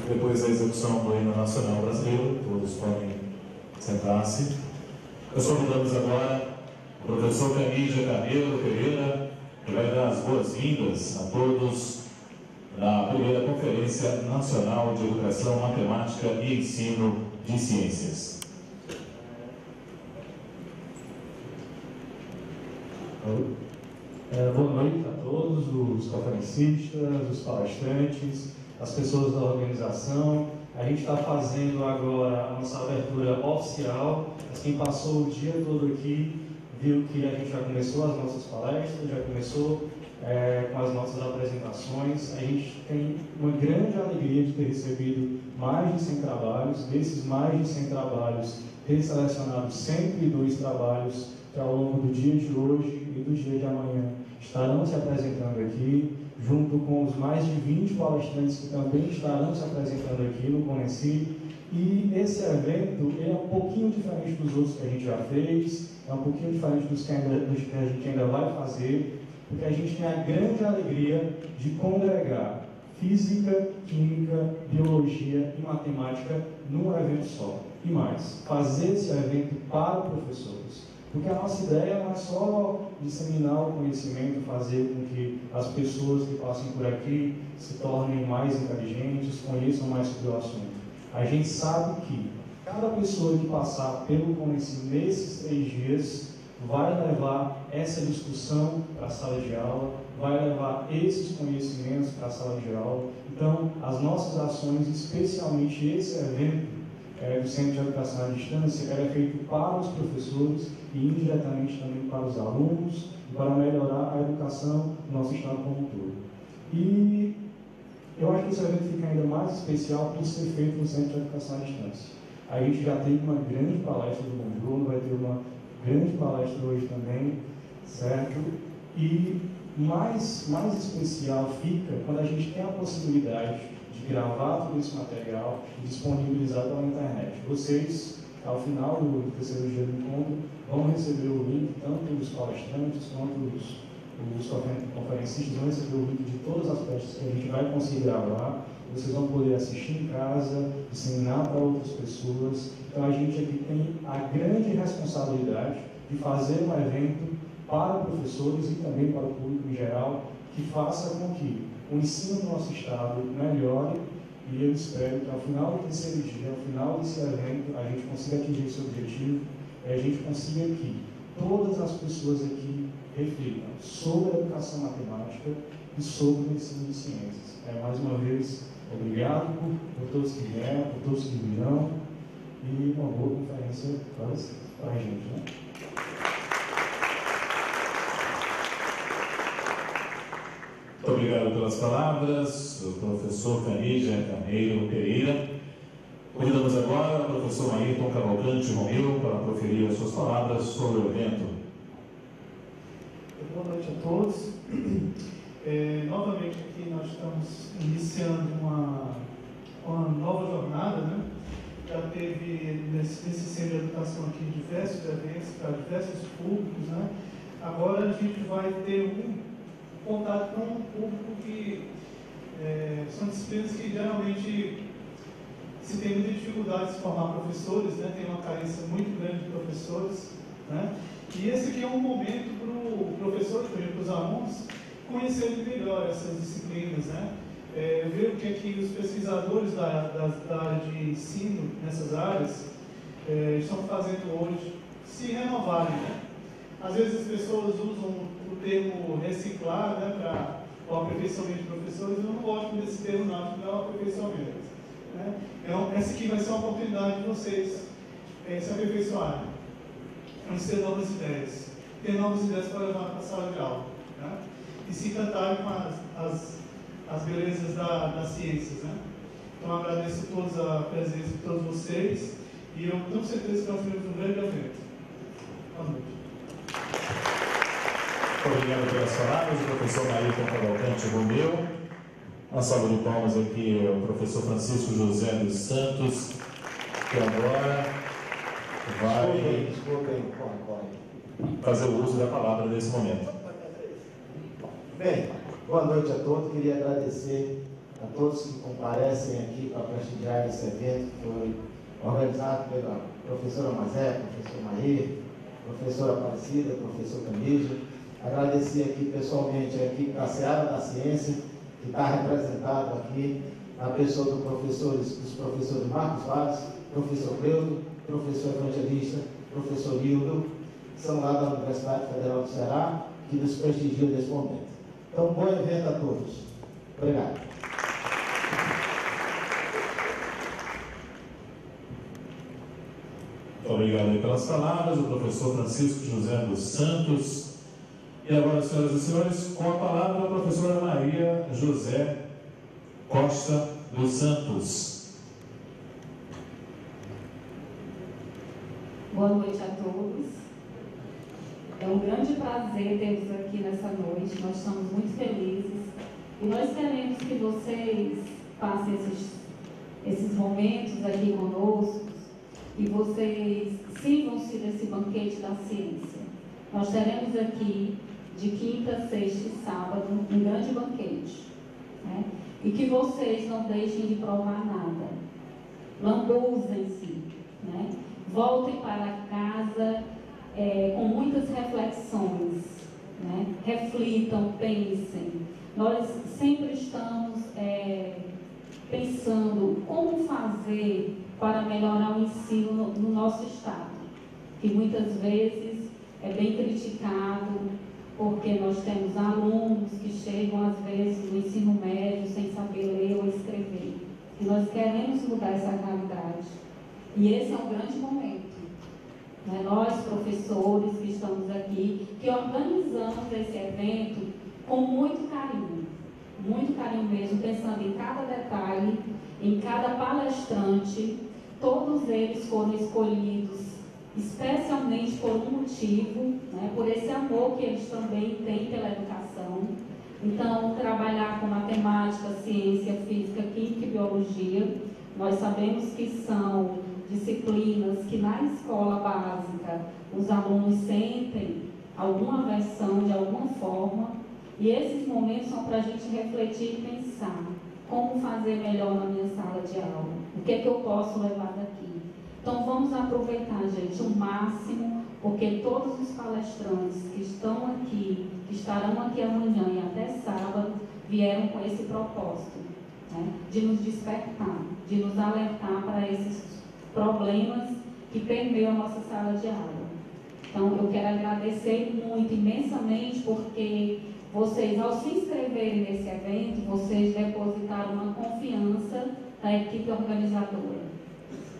Depois da execução do hino nacional brasileiro, todos podem sentar-se. Nós convidamos agora o professor Camídia Camelo Pereira, que vai dar as boas-vindas a todos na primeira Conferência Nacional de Educação, Matemática e Ensino de Ciências. Boa noite a todos os conferencistas, os palestrantes, as pessoas da organização. A gente está fazendo agora a nossa abertura oficial. Quem passou o dia todo aqui viu que a gente já começou as nossas palestras, já começou com as nossas apresentações. A gente tem uma grande alegria de ter recebido mais de 100 trabalhos. Desses mais de 100 trabalhos, ter selecionado 102 trabalhos que ao longo do dia de hoje e do dia de amanhã estarão se apresentando aqui, junto com os mais de 20 palestrantes que também estarão se apresentando aqui no Conheci. E esse evento é um pouquinho diferente dos outros que a gente já fez, é um pouquinho diferente dos que a gente ainda vai fazer, porque a gente tem a grande alegria de congregar física, química, biologia e matemática num evento só. E mais, fazer esse evento para professores. Porque a nossa ideia não é só disseminar o conhecimento, fazer com que as pessoas que passem por aqui se tornem mais inteligentes, conheçam mais sobre o assunto. A gente sabe que cada pessoa que passar pelo Convenci nesses 3 dias vai levar essa discussão para a sala de aula, vai levar esses conhecimentos para a sala de aula. Então, as nossas ações, especialmente esse evento do Centro de Educação à Distância, é feito para os professores e indiretamente também para os alunos, para melhorar a educação do nosso estado como um todo. E eu acho que esse evento fica ainda mais especial por ser feito no Centro de Educação à Distância. A gente já teve uma grande palestra do Bom Bruno, vai ter uma grande palestra hoje também, certo? E mais especial fica quando a gente tem a possibilidade de gravar todo esse material e disponibilizar pela internet. Vocês, ao final do 3º dia do encontro, vão receber o link, tanto os palestrantes quanto os conferencistas vão receber o link de todas as peças que a gente vai conseguir gravar. Vocês vão poder assistir em casa, disseminar para outras pessoas. Então a gente aqui tem a grande responsabilidade de fazer um evento para professores e também para o público em geral, que faça com que o ensino do nosso estado melhore, e eu espero que ao final do 3º dia, ao final desse evento, a gente consiga atingir esse objetivo e a gente consiga que todas as pessoas aqui reflitam sobre a educação matemática e sobre o ensino de ciências. Mais uma vez, obrigado por todos que vieram, por todos que virão, e uma boa conferência para a gente, né? Muito obrigado pelas palavras, o professor Canígia Carneiro Pereira. Convidamos agora o professor Ayrton Cavalcante Romeu para proferir as suas palavras sobre o evento. Boa noite a todos. Novamente aqui nós estamos iniciando uma nova jornada, né? Já teve nesse centro de educação aqui diversos eventos para diversos públicos, né? Agora a gente vai ter contato com um público que são disciplinas que geralmente se tem muita dificuldade de se formar professores, né? Tem uma carência muito grande de professores, né? E esse aqui é um momento para o professor, para os alunos, conhecerem melhor essas disciplinas, né? Ver o que é que os pesquisadores da área de ensino nessas áreas estão fazendo hoje, se renovarem, né? Às vezes as pessoas usam o termo reciclar, né, para o aperfeiçoamento de professores. Eu não gosto desse termo, não, acho que não é o aperfeiçoamento, né? Essa aqui vai ser uma oportunidade de vocês se aperfeiçoarem, conhecer novas ideias, ter novas ideias para levar para a sala de aula, né? E se encantarem com as belezas das ciências, né? Então agradeço a todos a presença de todos vocês e eu tenho certeza que nós teremos um grande evento. Boa noite. Obrigado pelas palavras, o professor Ayrton Cavalcante Romeu. Uma salva de palmas aqui ao professor Francisco José dos Santos, que agora vai fazer o uso da palavra nesse momento. Bem, boa noite a todos. Queria agradecer a todos que comparecem aqui para prestigiar esse evento que foi organizado pela professora Mazé, professor Maí, professora Aparecida, professor Canígia. Agradecer aqui pessoalmente a equipe da Seara da Ciência, que está representado aqui na pessoa dos professores Marcos Vaz, professor Cleudo, professor Evangelista, professor Hildo, que são lá da Universidade Federal do Ceará, que nos prestigiam nesse momento. Então, bom evento a todos. Obrigado. Obrigado pelas palavras, o professor Francisco José dos Santos. E agora, senhoras e senhores, com a palavra a professora Maria José Costa dos Santos. Boa noite a todos. É um grande prazer ter-vos aqui nessa noite. Nós estamos muito felizes e nós queremos que vocês passem esses momentos aqui conosco e vocês sirvam-se desse banquete da ciência. Nós teremos aqui de quinta, sexta e sábado um grande banquete, né? E que vocês não deixem de provar nada. Lambuzem-se, né? Voltem para casa com muitas reflexões, né? Reflitam, pensem. Nós sempre estamos pensando como fazer para melhorar o ensino no nosso estado, que muitas vezes é bem criticado, porque nós temos alunos que chegam às vezes no ensino médio sem saber ler ou escrever. E nós queremos mudar essa realidade. E esse é um grande momento. Né? Nós, professores que estamos aqui, que organizamos esse evento com muito carinho mesmo, pensando em cada detalhe, em cada palestrante. Todos eles foram escolhidos especialmente por um motivo, né? Por esse amor que eles também têm pela educação. Então, trabalhar com matemática, ciência, física, química e biologia, nós sabemos que são disciplinas que na escola básica os alunos sentem alguma aversão de alguma forma, e esses momentos são para a gente refletir e pensar como fazer melhor na minha sala de aula, o que é que eu posso levar daqui. Então vamos aproveitar, gente, o máximo, porque todos os palestrantes que estão aqui, que estarão aqui amanhã e até sábado, vieram com esse propósito, né? De nos despertar, de nos alertar para esses problemas que permeiam a nossa sala de aula. Então eu quero agradecer muito, imensamente, porque vocês, ao se inscreverem nesse evento, vocês depositaram uma confiança na equipe organizadora.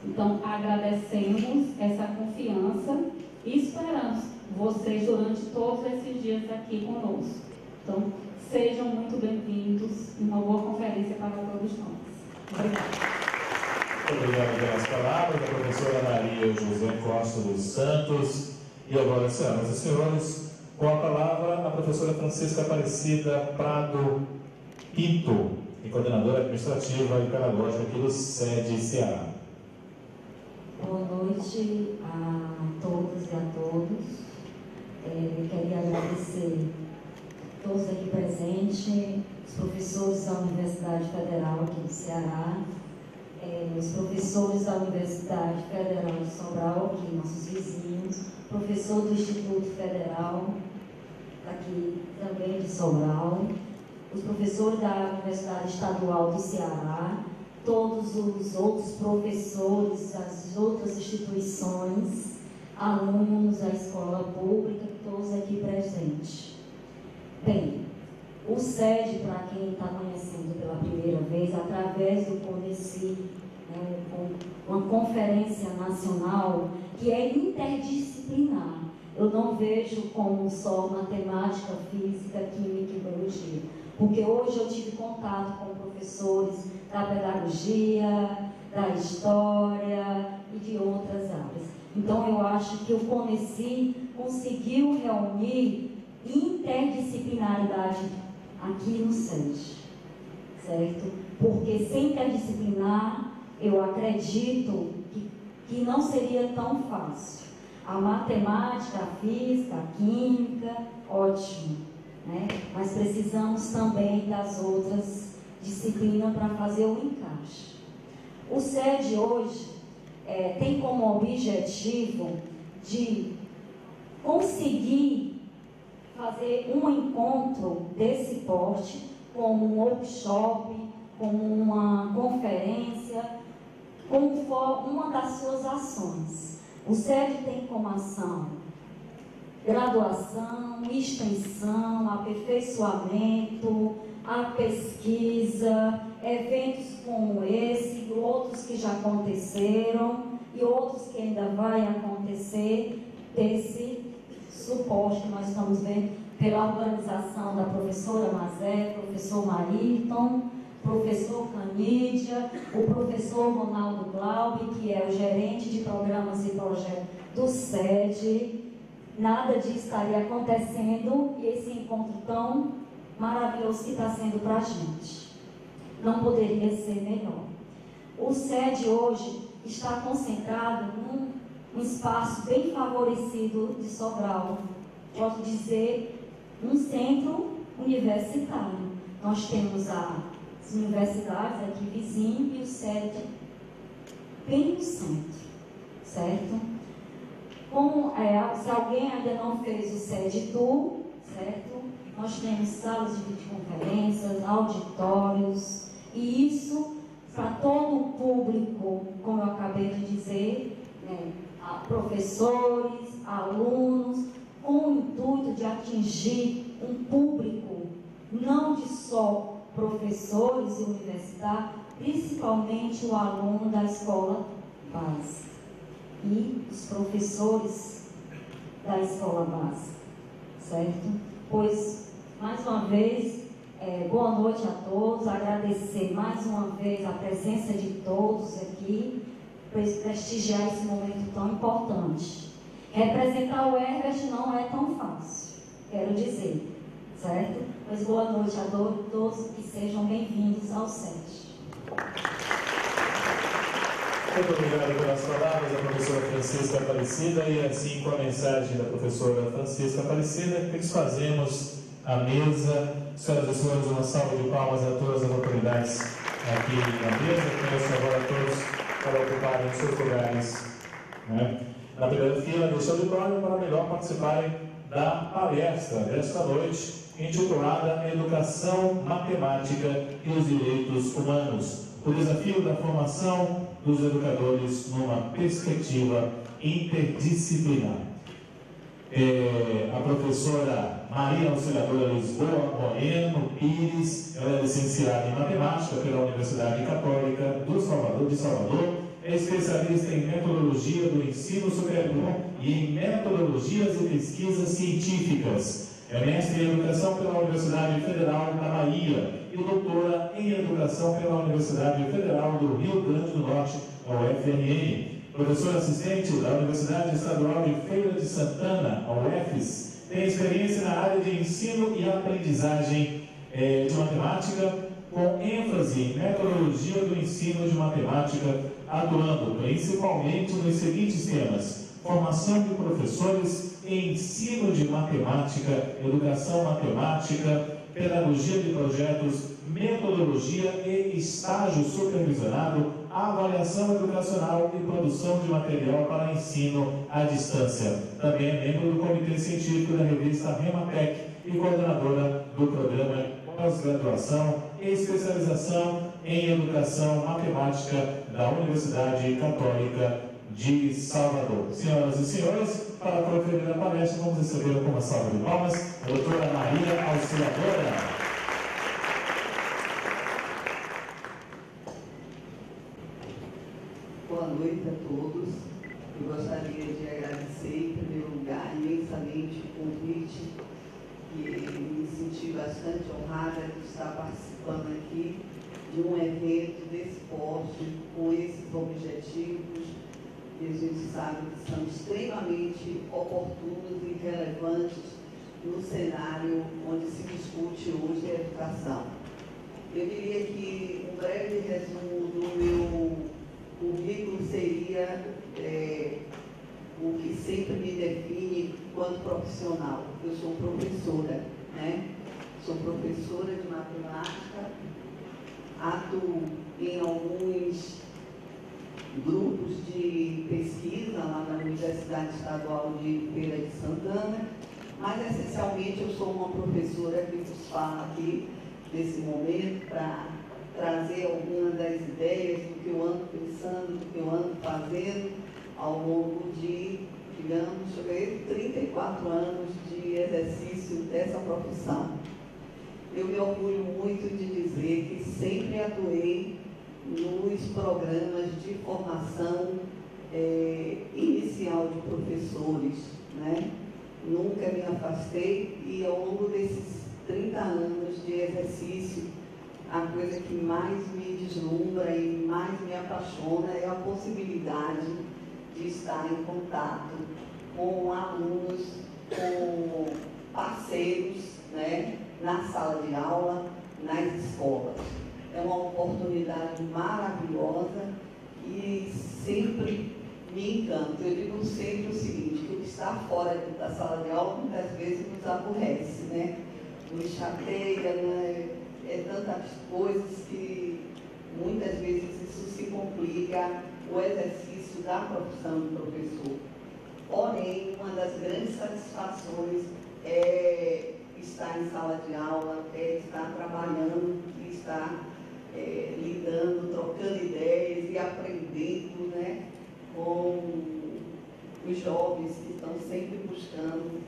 Então, agradecemos essa confiança e esperamos vocês durante todos esses dias aqui conosco. Então, sejam muito bem-vindos e uma boa conferência para todos nós. Obrigada. Obrigado pelas palavras da professora Maria José Costa dos Santos. E agora, senhoras e senhores, com a palavra a professora Francisca Aparecida Prado Pinto, coordenadora administrativa e pedagógica aqui do SEDE Ceará. Boa noite a todas e a todos. Queria agradecer a todos aqui presentes, os professores da Universidade Federal aqui do Ceará, os professores da Universidade Federal de Sobral, aqui nossos vizinhos, professor do Instituto Federal, aqui também de Sobral, os professores da Universidade Estadual do Ceará, todos os outros professores, as outras instituições, alunos da escola pública, todos aqui presentes. Bem, o SEDE, para quem está conhecendo pela primeira vez, através do CONECI, uma conferência nacional que é interdisciplinar. Eu não vejo como só matemática, física, química e biologia, porque hoje eu tive contato com professores da pedagogia, da história e de outras áreas. Então eu acho que o CONECI conseguiu reunir interdisciplinaridade aqui no SEDE, certo? Porque sem interdisciplinar, eu acredito que não seria tão fácil. A matemática, a física, a química, ótimo, né? Mas precisamos também das outras disciplinas para fazer o encaixe. O SEDE hoje tem como objetivo de conseguir fazer um encontro desse porte, como um workshop, como uma conferência, como uma das suas ações. O SEDE tem como ação graduação, extensão, aperfeiçoamento, a pesquisa, eventos como esse, outros que já aconteceram e outros que ainda vai acontecer, desse suporte que nós estamos vendo pela organização da professora Mazé, professor Mariton, professor Canídia, o professor Ronaldo Glaube, que é o gerente de programas e projetos do SEDE. Nada disso estaria acontecendo e esse encontro tão maravilhoso que está sendo para a gente. Não poderia ser melhor. O SEDE hoje está concentrado num espaço bem favorecido de Sobral. Posso dizer, um centro universitário. Nós temos as universidades aqui vizinho e o SEDE bem no centro, certo? Se alguém ainda não fez o SED Tour, certo? Nós temos salas de videoconferências, auditórios, e isso para todo o público, como eu acabei de dizer, né? Professores, alunos, com o intuito de atingir um público não de só professores e universitários, principalmente o aluno da escola básica e os professores da escola básica, certo? Pois, mais uma vez, boa noite a todos, agradecer mais uma vez a presença de todos aqui, prestigiar esse momento tão importante. Representar o Herbert não é tão fácil, quero dizer, certo? Pois boa noite a todos e sejam bem-vindos ao SED. Muito obrigado pelas palavras da professora Francisca Aparecida, e assim com a mensagem da professora Francisca Aparecida, que fazemos a mesa. Senhoras e senhores, uma salva de palmas a todas as autoridades aqui na mesa. Peço agora a todos para ocuparem os seus lugares, né, na primeira fila deste auditório, para melhor participarem da palestra desta noite, intitulada Educação, Matemática e os Direitos Humanos, o desafio da formação dos educadores numa perspectiva interdisciplinar. A professora Maria Auxiliadora Lisboa Bueno Pires, ela é licenciada em Matemática pela Universidade Católica de Salvador, é especialista em metodologia do ensino superior e em metodologias e pesquisas científicas. É mestre em Educação pela Universidade Federal da Bahia e doutora em Educação pela Universidade Federal do Rio Grande do Norte, a UFRN. Professora assistente da Universidade Estadual de Feira de Santana, a UFES, tem experiência na área de ensino e aprendizagem de matemática, com ênfase em metodologia do ensino de matemática, atuando principalmente nos seguintes temas: formação de professores, ensino de matemática, educação matemática, pedagogia de projetos, metodologia e estágio supervisionado, avaliação educacional e produção de material para ensino à distância. Também é membro do Comitê Científico da revista Rematec e coordenadora do programa pós-graduação e especialização em educação matemática da Universidade Católica de Salvador. Senhoras e senhores, para proferir a palestra, vamos receber com uma salva de palmas a doutora Maria Auxiliadora. Boa noite a todos. Eu gostaria de agradecer, em primeiro lugar, imensamente o convite, e me senti bastante honrada de estar participando aqui de um evento desse porte, com esses objetivos, que a gente sabe que são extremamente oportunos e relevantes no cenário onde se discute hoje a educação. Eu diria que um breve resumo do meu currículo seria o que sempre me define enquanto profissional. Eu sou professora, né? Sou professora de matemática, atuo em alguns grupos de pesquisa lá na Universidade Estadual de Feira de Santana, mas essencialmente eu sou uma professora que vos fala aqui nesse momento para trazer algumas das ideias do que eu ando pensando, do que eu ando fazendo ao longo de, digamos, 34 anos de exercício dessa profissão. Eu me orgulho muito de dizer que sempre atuei nos programas de formação inicial de professores, né? Nunca me afastei, e ao longo desses 30 anos de exercício, a coisa que mais me deslumbra e mais me apaixona é a possibilidade de estar em contato com alunos, com parceiros, né, na sala de aula, nas escolas. É uma oportunidade maravilhosa e sempre me encanta. Eu digo sempre o seguinte, que o que está fora da sala de aula muitas vezes nos aborrece, né? Nos chateia, né? Tantas coisas que muitas vezes isso se complica o exercício da profissão de professor. Porém, uma das grandes satisfações é estar em sala de aula, é estar trabalhando, estar lidando, trocando ideias e aprendendo, né, com os jovens que estão sempre buscando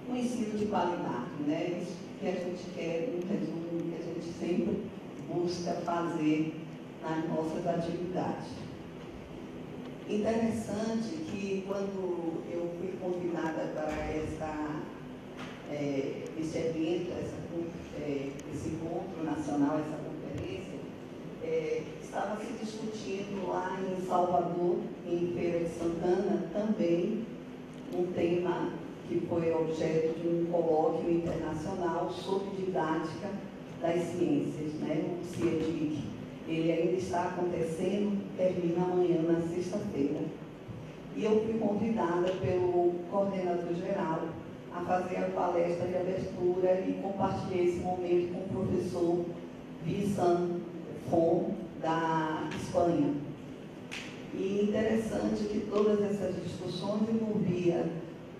um ensino de qualidade, né? Isso que a gente quer, um resumo, que a gente sempre busca fazer nas nossas atividades. Interessante que quando eu fui convidada para esse evento, esse encontro nacional, essa conferência, estava se discutindo lá em Salvador, em Feira de Santana, também um tema que foi objeto de um colóquio internacional sobre didática das ciências, né? O CIEDIC. Ele ainda está acontecendo, termina amanhã, na sexta-feira. E eu fui convidada pelo coordenador geral a fazer a palestra de abertura e compartilhei esse momento com o professor Vincent Fon, da Espanha. E interessante que todas essas discussões envolviam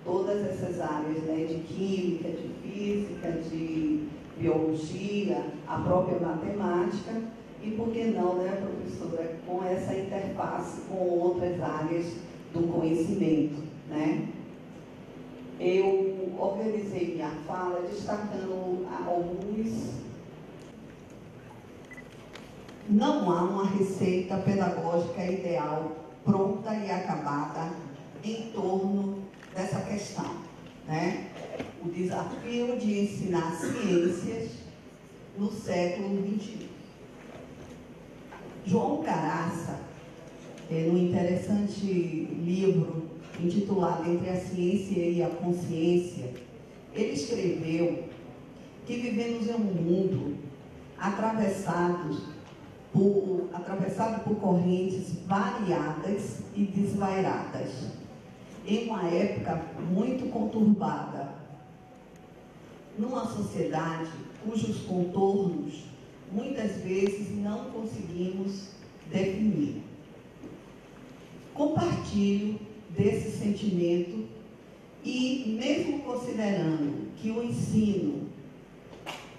todas essas áreas, né, de química, de física, de biologia, a própria matemática, e por que não, né, professora, com essa interface com outras áreas do conhecimento, né? Eu organizei minha fala destacando alguns. Não há uma receita pedagógica ideal, pronta e acabada em torno dessa questão, né? O desafio de ensinar ciências no século XXI. João Caraça, num interessante livro intitulado Entre a Ciência e a Consciência, ele escreveu que vivemos em um mundo atravessado por correntes variadas e desvairadas, em uma época muito conturbada, numa sociedade cujos contornos muitas vezes não conseguimos definir. Compartilho desse sentimento e, mesmo considerando que o ensino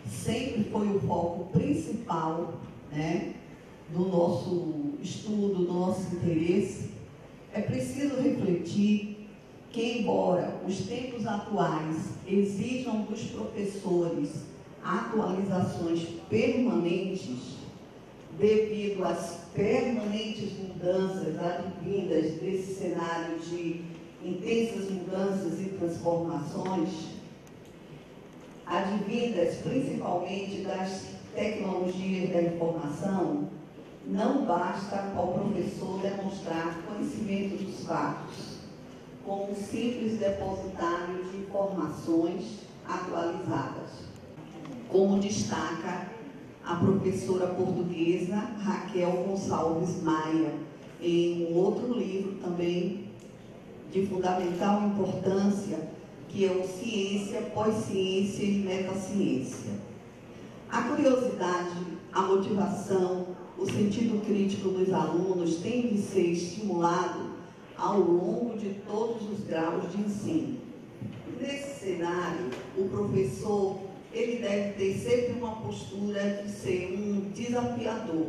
sempre foi o foco principal, né, do nosso estudo, do nosso interesse, é preciso refletir que, embora os tempos atuais exijam dos professores atualizações permanentes, devido às permanentes mudanças advindas desse cenário de intensas mudanças e transformações, advindas principalmente das tecnologias da informação, não basta ao professor demonstrar conhecimento dos fatos, como um simples depositário de informações atualizadas, como destaca a professora portuguesa Raquel Gonçalves Maia, em um outro livro também de fundamental importância, que é o Ciência, Pós-Ciência e Metaciência. A curiosidade, a motivação, o sentido crítico dos alunos tem de ser estimulado ao longo de todos os graus de ensino. Nesse cenário, o professor ele deve ter sempre uma postura de ser um desafiador.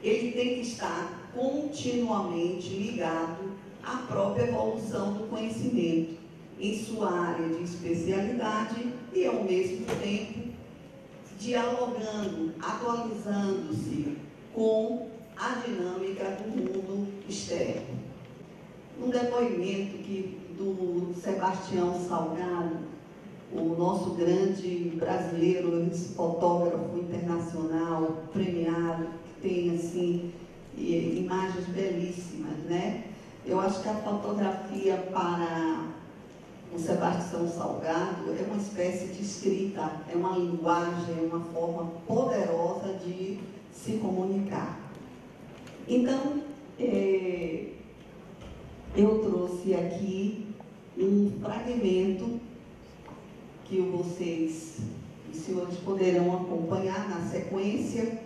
Ele tem que estar continuamente ligado à própria evolução do conhecimento em sua área de especialidade e, ao mesmo tempo, dialogando, atualizando-se com a dinâmica do mundo externo. Um depoimento do Sebastião Salgado, o nosso grande brasileiro, esse fotógrafo internacional premiado, que tem assim imagens belíssimas, né? Eu acho que a fotografia para o Sebastião Salgado é uma espécie de escrita, é uma linguagem, é uma forma poderosa de se comunicar. Então, eu trouxe aqui um fragmento que vocês, os senhores, poderão acompanhar na sequência,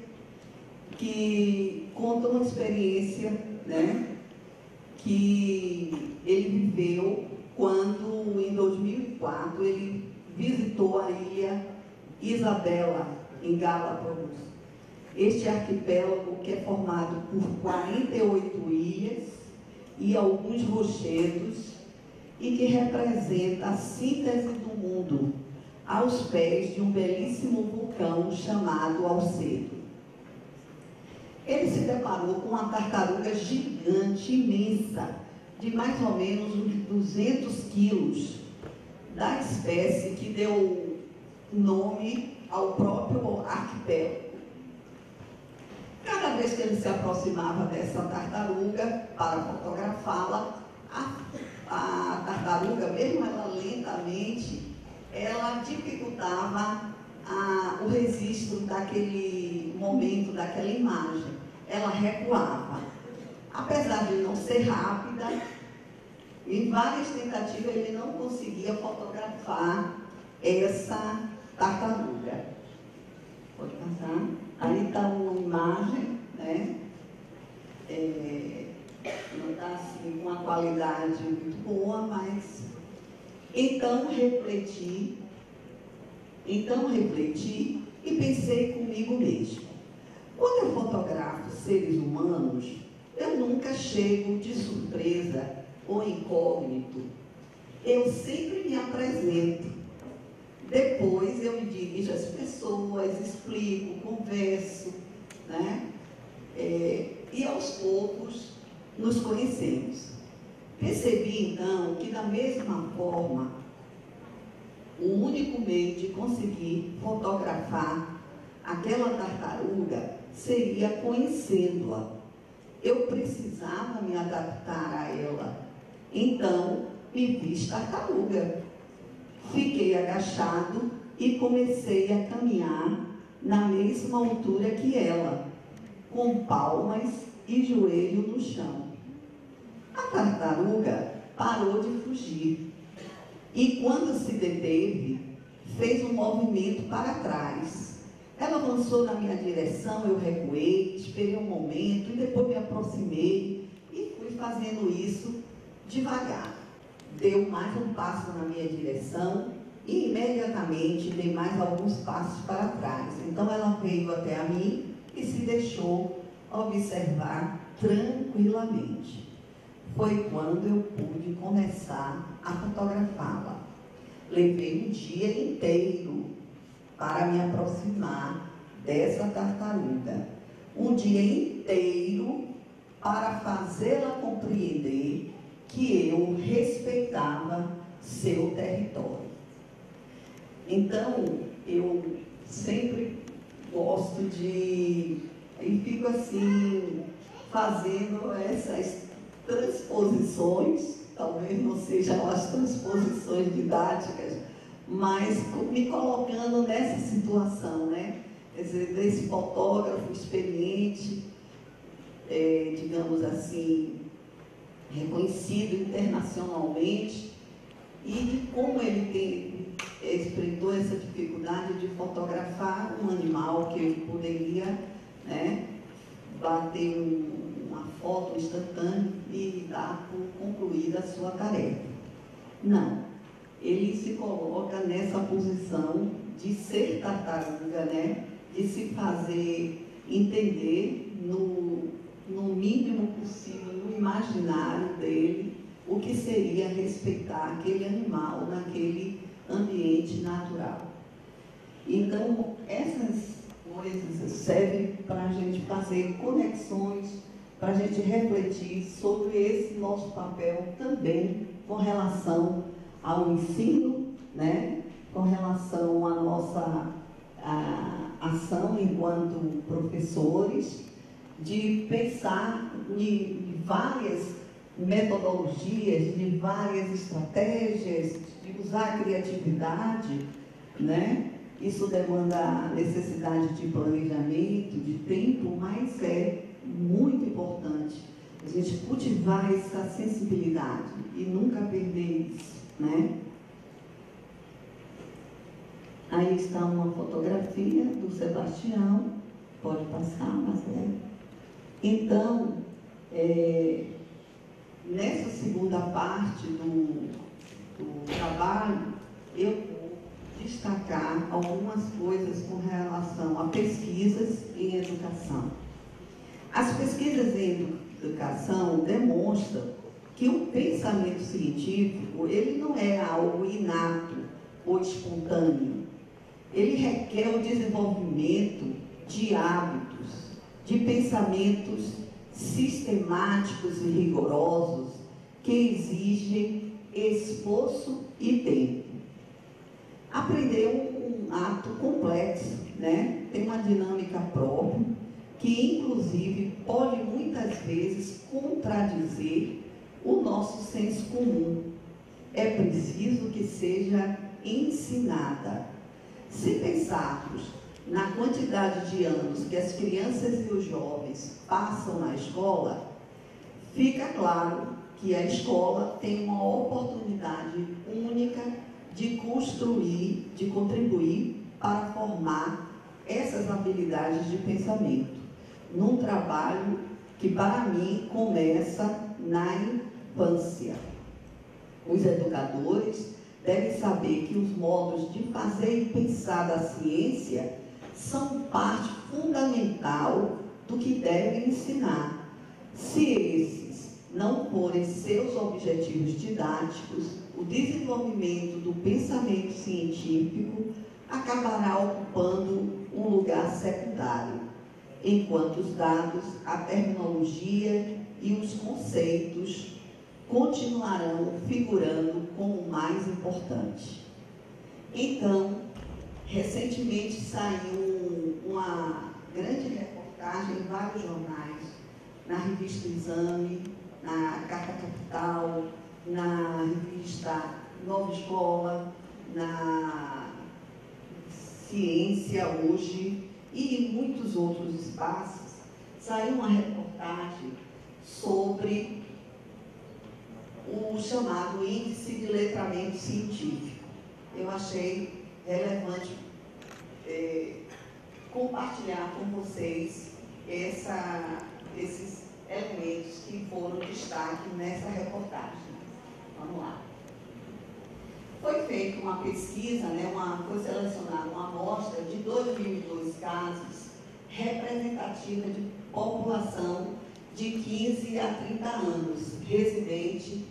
que conta uma experiência, né, que ele viveu quando, em 2004, ele visitou a ilha Isabela, em Galápagos. Este arquipélago, que é formado por 48 ilhas e alguns rochedos, e que representa a síntese do mundo, aos pés de um belíssimo vulcão chamado Alcedo. Ele se deparou com uma tartaruga gigante, imensa, de mais ou menos uns 200 quilos, da espécie que deu nome ao próprio arquipélago. Cada vez que ele se aproximava dessa tartaruga para fotografá-la, a tartaruga, mesmo ela lentamente, ela dificultava o registro daquele momento, daquela imagem. Ela recuava. Apesar de não ser rápida, em várias tentativas ele não conseguia fotografar essa tartaruga. Pode passar. Aí está uma imagem, né? Não está assim com uma qualidade muito boa, mas então refleti e pensei comigo mesmo. Quando eu fotografo seres humanos, eu nunca chego de surpresa ou incógnito. Eu sempre me apresento. Depois eu me dirijo às pessoas, explico, converso, né? E aos poucos nos conhecemos. Percebi então que, da mesma forma, o único meio de conseguir fotografar aquela tartaruga seria conhecendo-a. Eu precisava me adaptar a ela. Então, me fiz tartaruga. Fiquei agachado e comecei a caminhar na mesma altura que ela, com palmas e joelho no chão. A tartaruga parou de fugir e, quando se deteve, fez um movimento para trás. Ela avançou na minha direção, eu recuei, esperei um momento e depois me aproximei e fui fazendo isso devagar. Deu mais um passo na minha direção e imediatamente dei mais alguns passos para trás. Então ela veio até a mim e se deixou observar tranquilamente. Foi quando eu pude começar a fotografá-la. Levei um dia inteiro para me aproximar dessa tartaruga. Um dia inteiro para fazê-la compreender que eu respeitava seu território. Então, eu sempre gosto de... e fico assim, fazendo essas transposições, talvez não sejam as transposições didáticas, mas me colocando nessa situação, né? Quer dizer, desse fotógrafo experiente, digamos assim, reconhecido internacionalmente, e de como ele enfrentou essa dificuldade de fotografar um animal que ele poderia, né, bater uma foto instantânea e dar por concluída a sua tarefa. Não, ele se coloca nessa posição de ser tartaruga, né, de se fazer entender no mínimo possível, no imaginário dele, o que seria respeitar aquele animal naquele ambiente natural. Então, essas coisas servem para a gente fazer conexões, para a gente refletir sobre esse nosso papel também com relação ao ensino, né? Com relação à nossa ação enquanto professores, de pensar em várias metodologias, de várias estratégias, de usar a criatividade, né? Isso demanda a necessidade de planejamento, de tempo, mas é muito importante a gente cultivar essa sensibilidade e nunca perder isso, né? Aí está uma fotografia do Sebastião, pode passar, Marcelo. Então, nessa segunda parte do trabalho, eu vou destacar algumas coisas com relação a pesquisas em educação. As pesquisas em educação demonstram que o pensamento científico, ele não é algo inato ou espontâneo. Ele requer o desenvolvimento de hábitos, de pensamentos sistemáticos e rigorosos que exigem esforço e tempo. Aprender um ato complexo, né? Tem uma dinâmica própria, que inclusive pode muitas vezes contradizer o nosso senso comum. É preciso que seja ensinada. Se pensarmos na quantidade de anos que as crianças e os jovens passam na escola, fica claro que a escola tem uma oportunidade única de construir, de contribuir para formar essas habilidades de pensamento, num trabalho que, para mim, começa na infância. Os educadores devem saber que os modos de fazer e pensar da ciência são parte fundamental do que devem ensinar. Se esses não forem seus objetivos didáticos, o desenvolvimento do pensamento científico acabará ocupando um lugar secundário, enquanto os dados, a terminologia e os conceitos continuarão figurando como o mais importante. Então, recentemente saiu uma grande reportagem em vários jornais, na revista Exame, na Carta Capital, na revista Nova Escola, na Ciência Hoje e em muitos outros espaços. Saiu uma reportagem sobre o chamado Índice de Letramento Científico. Eu achei relevante compartilhar com vocês esses elementos que foram destaque nessa reportagem. Vamos lá. Foi feita uma pesquisa, foi selecionada uma amostra de 2.002 casos representativa de população de 15 a 30 anos, residente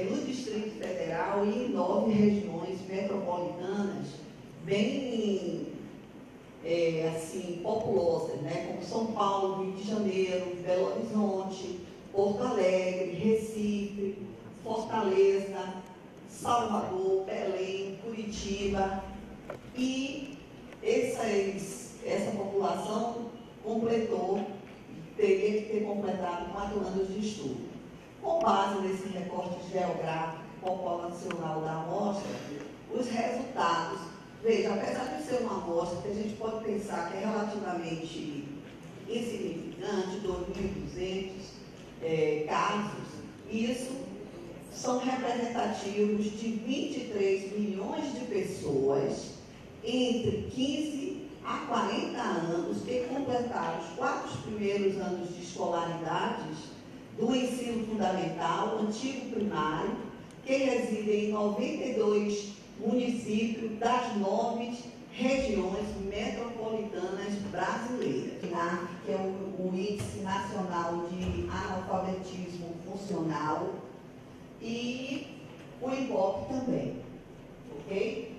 no Distrito Federal e em 9 regiões metropolitanas, bem populosas, como São Paulo, Rio de Janeiro, Belo Horizonte, Porto Alegre, Recife, Fortaleza, Salvador, Belém, Curitiba. E essa população teria que ter completado 4 anos de estudo. Com base nesse recorte geográfico populacional da amostra, os resultados, veja, apesar de ser uma amostra que a gente pode pensar que é relativamente insignificante, 2.200 casos, isso são representativos de 23 milhões de pessoas entre 15 a 40 anos que completaram os 4 primeiros anos de escolaridades do ensino fundamental, antigo primário, que residem em 92 municípios das 9 regiões metropolitanas brasileiras, que é o Índice Nacional de Analfabetismo Funcional, e o IBOP também, ok?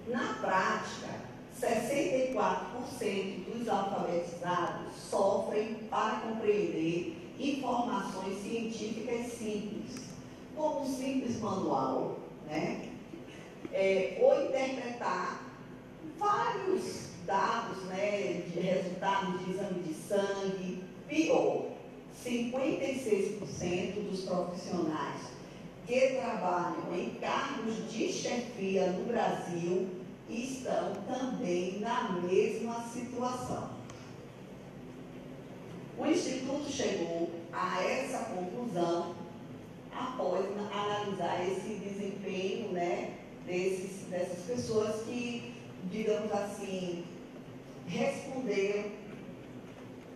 Na prática, 64% dos alfabetizados sofrem para compreender informações científicas simples, como um simples manual, ou interpretar vários dados, de resultados de exame de sangue. Pior, 56% dos profissionais que trabalham em cargos de chefia no Brasil estão também na mesma situação. O Instituto chegou a essa conclusão após analisar esse desempenho, dessas pessoas que, digamos assim, responderam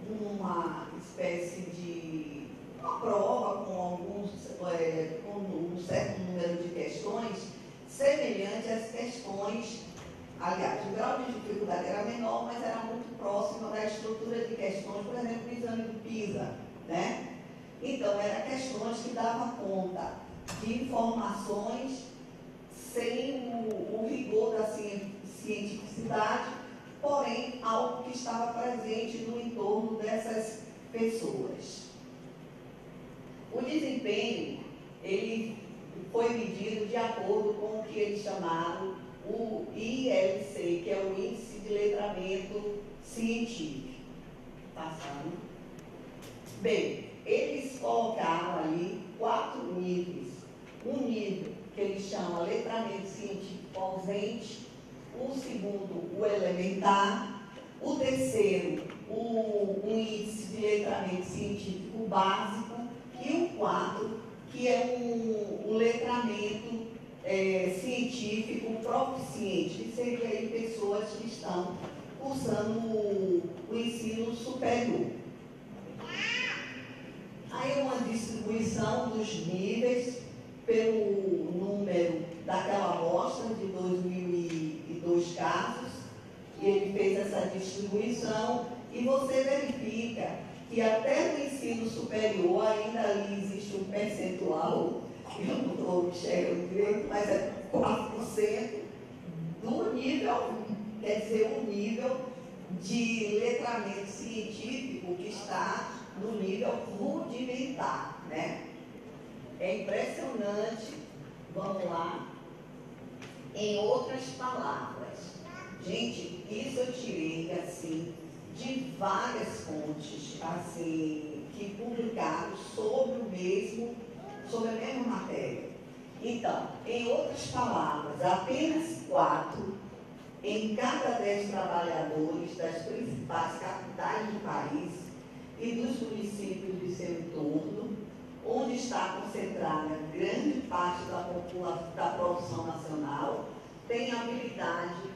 uma espécie de uma prova com um certo número de questões semelhante às questões. Aliás, o grau de dificuldade era menor, mas era muito próximo da estrutura de questões, por exemplo, do exame do PISA, né? Então, eram questões que davam conta de informações sem o rigor da cientificidade, porém, algo que estava presente no entorno dessas pessoas. O desempenho, ele foi medido de acordo com o que eles chamaram o ILC, que é o Índice de Letramento Científico. Passando. Bem, eles colocaram ali 4 níveis. Um nível que eles chamam letramento científico ausente, o segundo, o elementar, o terceiro, o índice de letramento científico básico, e o 4, que é um letramento científico proficiente, que seria aí pessoas que estão cursando o ensino superior. Aí uma distribuição dos níveis pelo número daquela amostra de 2002 casos, e ele fez essa distribuição, e você verifica que até no ensino superior ainda ali existe um percentual, eu não estou enxergando direito, mas é 4% do nível, quer dizer, o nível de letramento científico que está no nível rudimentar, né? É impressionante, vamos lá, em outras palavras. Gente, isso eu tirei, assim, de várias fontes, assim, que publicaram sobre a mesma matéria. Então, em outras palavras, apenas 4 em cada 10 trabalhadores das principais capitais do país e dos municípios de seu entorno, onde está concentrada grande parte da produção nacional, tem habilidade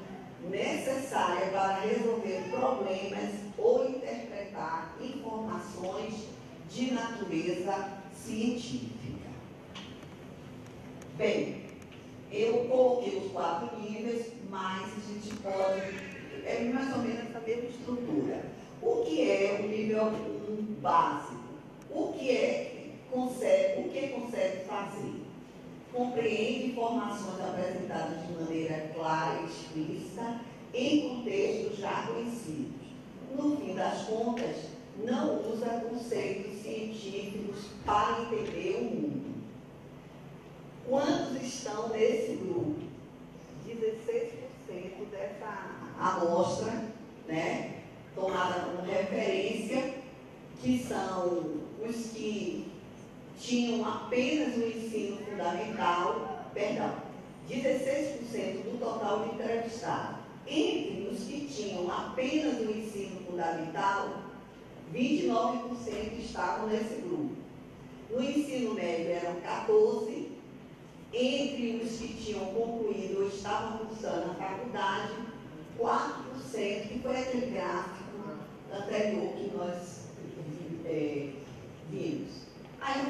necessária para resolver problemas ou interpretar informações de natureza científica. Bem, eu coloquei os 4 níveis, mas a gente pode, é mais ou menos a mesma estrutura. O que é o nível 1 básico? O que consegue fazer? Compreende informações apresentadas de maneira clara e explícita em contextos já conhecidos. No fim das contas, não usa conceitos científicos para entender o mundo. Quantos estão nesse grupo? 16% dessa amostra, né, tomada como referência, que são os que tinham apenas o ensino fundamental, 16% do total de entrevistados. Entre os que tinham apenas o ensino fundamental, 29% estavam nesse grupo. No ensino médio eram 14%, entre os que tinham concluído ou estavam cursando a faculdade, 4%, que foi aquele gráfico anterior que nós vimos. Aí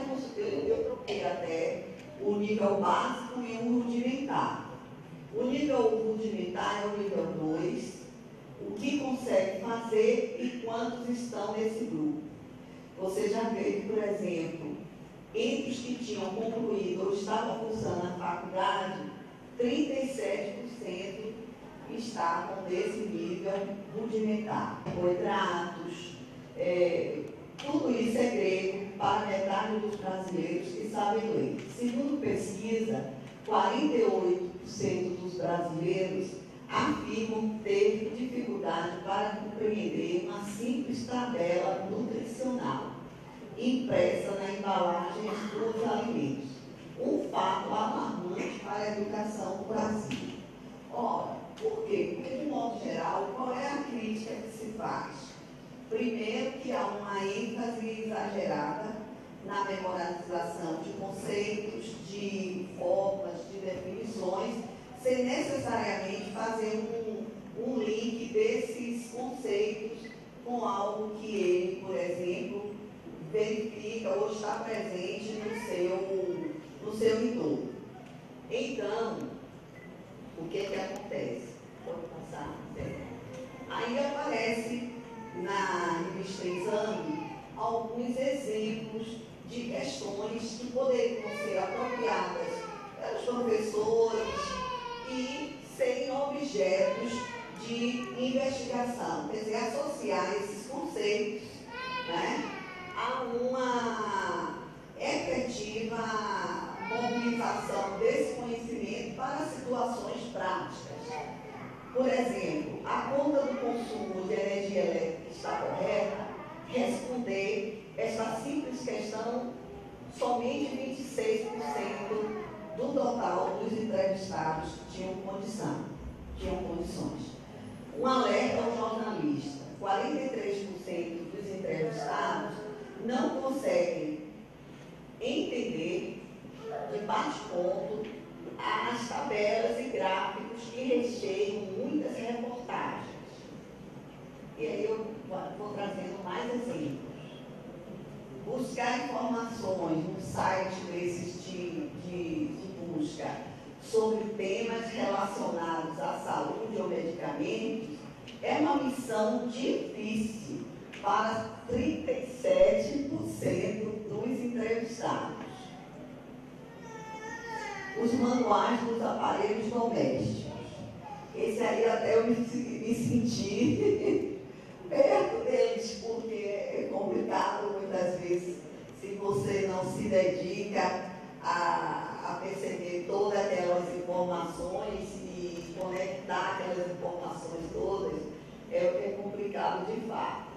eu troquei até o nível básico e o rudimentar. O nível rudimentar é o nível 2, o que consegue fazer e quantos estão nesse grupo. Você já vê, por exemplo, entre os que tinham concluído ou estavam cursando a faculdade, 37% estavam nesse nível rudimentar. Carboidratos, tudo isso é grego para metade dos brasileiros que sabem ler. Segundo pesquisa, 48% dos brasileiros afirmam ter dificuldade para compreender uma simples tabela nutricional impressa na embalagem dos alimentos. Um fato alarmante para a educação no Brasil. Ora, por quê? Porque, de modo geral, qual é a crítica que se faz? Primeiro, que há uma ênfase exagerada na memorização de conceitos, de formas, de definições, sem necessariamente fazer um link desses conceitos com algo que ele, por exemplo, verifica ou está presente no seu entorno. Então, o que acontece? Pode passar? Aí aparece na revista Exame alguns exemplos de questões que poderiam ser apropriadas pelos professores e serem objetos de investigação, quer dizer, associar esses conceitos, né, a uma efetiva mobilização desse conhecimento para situações práticas. Por exemplo, a conta do consumo de energia elétrica está correta? Responder essa simples questão, somente 26% do total dos entrevistados tinham condições. Um alerta ao jornalista: 43% dos entrevistados não conseguem entender, de bate-ponto, as tabelas e gráficos que recheiam muitas reportagens. E aí eu vou trazendo mais exemplos. Buscar informações no site desses de busca sobre temas relacionados à saúde ou medicamentos é uma missão difícil para 37% dos entrevistados. Os manuais dos aparelhos domésticos. Esse aí até eu me senti perto deles, porque é complicado muitas vezes se você não se dedica a perceber todas aquelas informações e conectar aquelas informações todas, é complicado de fato.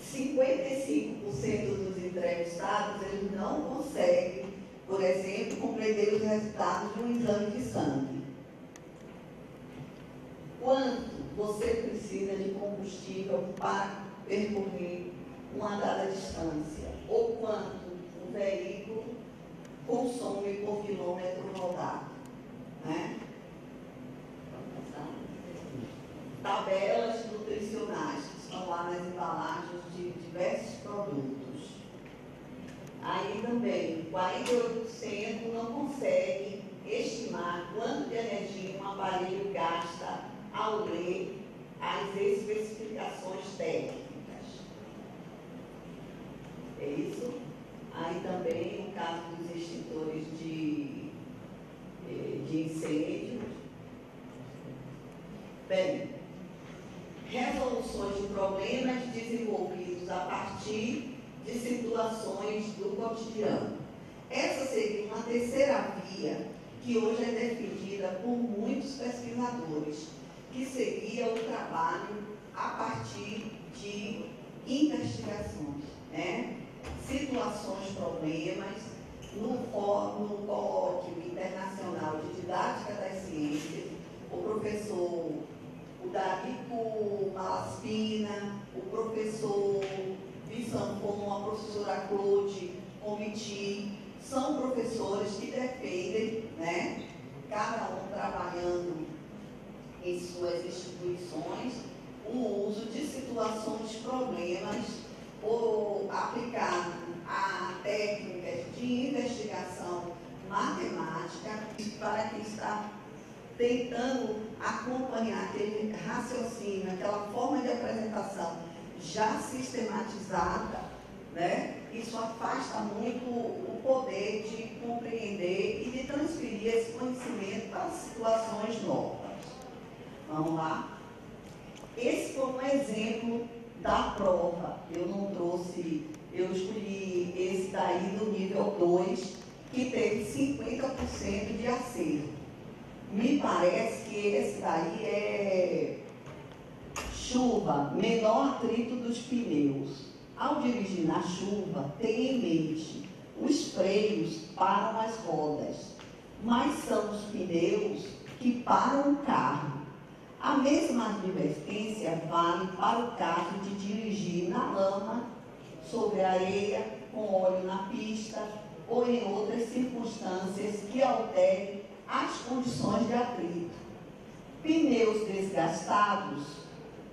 55% dos entrevistados eles não conseguem, por exemplo, compreender os resultados de um exame de sangue. Quanto você precisa de combustível para percorrer uma dada distância? Ou quanto um veículo consome por quilômetro rodado? Né? Tabelas nutricionais que estão lá nas embalagens de diversos produtos. Aí também, 48% não conseguem estimar quanto de energia um aparelho gasta ao ler as especificações técnicas. É isso? Aí também, no caso dos extintores de incêndio. Bem, resoluções de problemas desenvolvidos a partir de situações do cotidiano. Essa seria uma terceira via que hoje é defendida por muitos pesquisadores, que seria o trabalho a partir de investigações, né? Situações, problemas, no colóquio internacional de didática das ciências, o professor Davico Malaspina, o professor Bissanfon, a professora Claude Comiti, são professores que defendem, né, cada um trabalhando em suas instituições, o uso de situações, problemas, ou aplicado a técnicas de investigação matemática, para quem está tentando acompanhar aquele raciocínio, aquela forma de apresentação já sistematizada, né? Isso afasta muito o poder de compreender e de transferir esse conhecimento para situações novas. Vamos lá? Esse foi um exemplo da prova. Eu não trouxe, eu escolhi esse daí do nível 2, que teve 50% de acerto. Me parece que esse daí é chuva, menor atrito dos pneus. Ao dirigir na chuva, tenha em mente, os freios param as rodas, mas são os pneus que param o carro. A mesma advertência vale para o caso de dirigir na lama, sobre a areia, com óleo na pista ou em outras circunstâncias que alterem as condições de atrito. Pneus desgastados,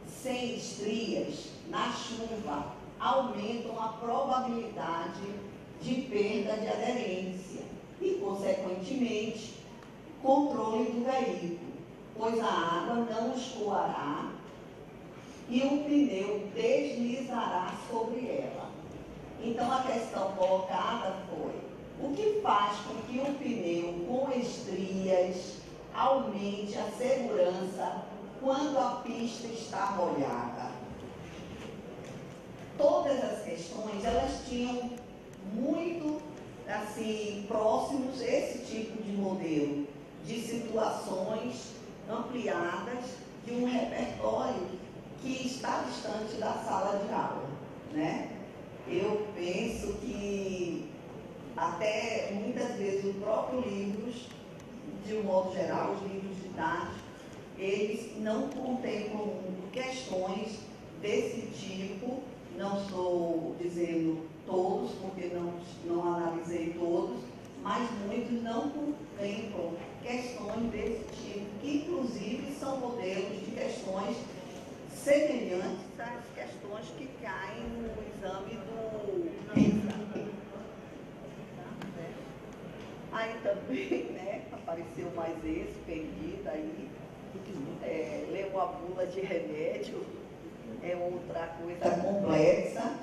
sem estrias, na chuva, aumentam a probabilidade de perda de aderência e, consequentemente, controle do veículo, pois a água não escoará e o pneu deslizará sobre ela. Então, a questão colocada foi: o que faz com que o pneu com estrias aumente a segurança quando a pista está molhada? Todas as questões, elas tinham muito, assim, próximos esse tipo de modelo, de situações ampliadas de um repertório que está distante da sala de aula, né? Eu penso que até muitas vezes os próprios livros, de um modo geral, os livros didáticos, eles não contemplam questões desse tipo. Não estou dizendo todos, porque não analisei todos, mas muitos não contemplam questões desse tipo, que inclusive são modelos de questões semelhantes às questões que caem no exame do PISA. Aí também, né, apareceu mais esse, perdido aí, leu a bula de remédio, é outra coisa complexa.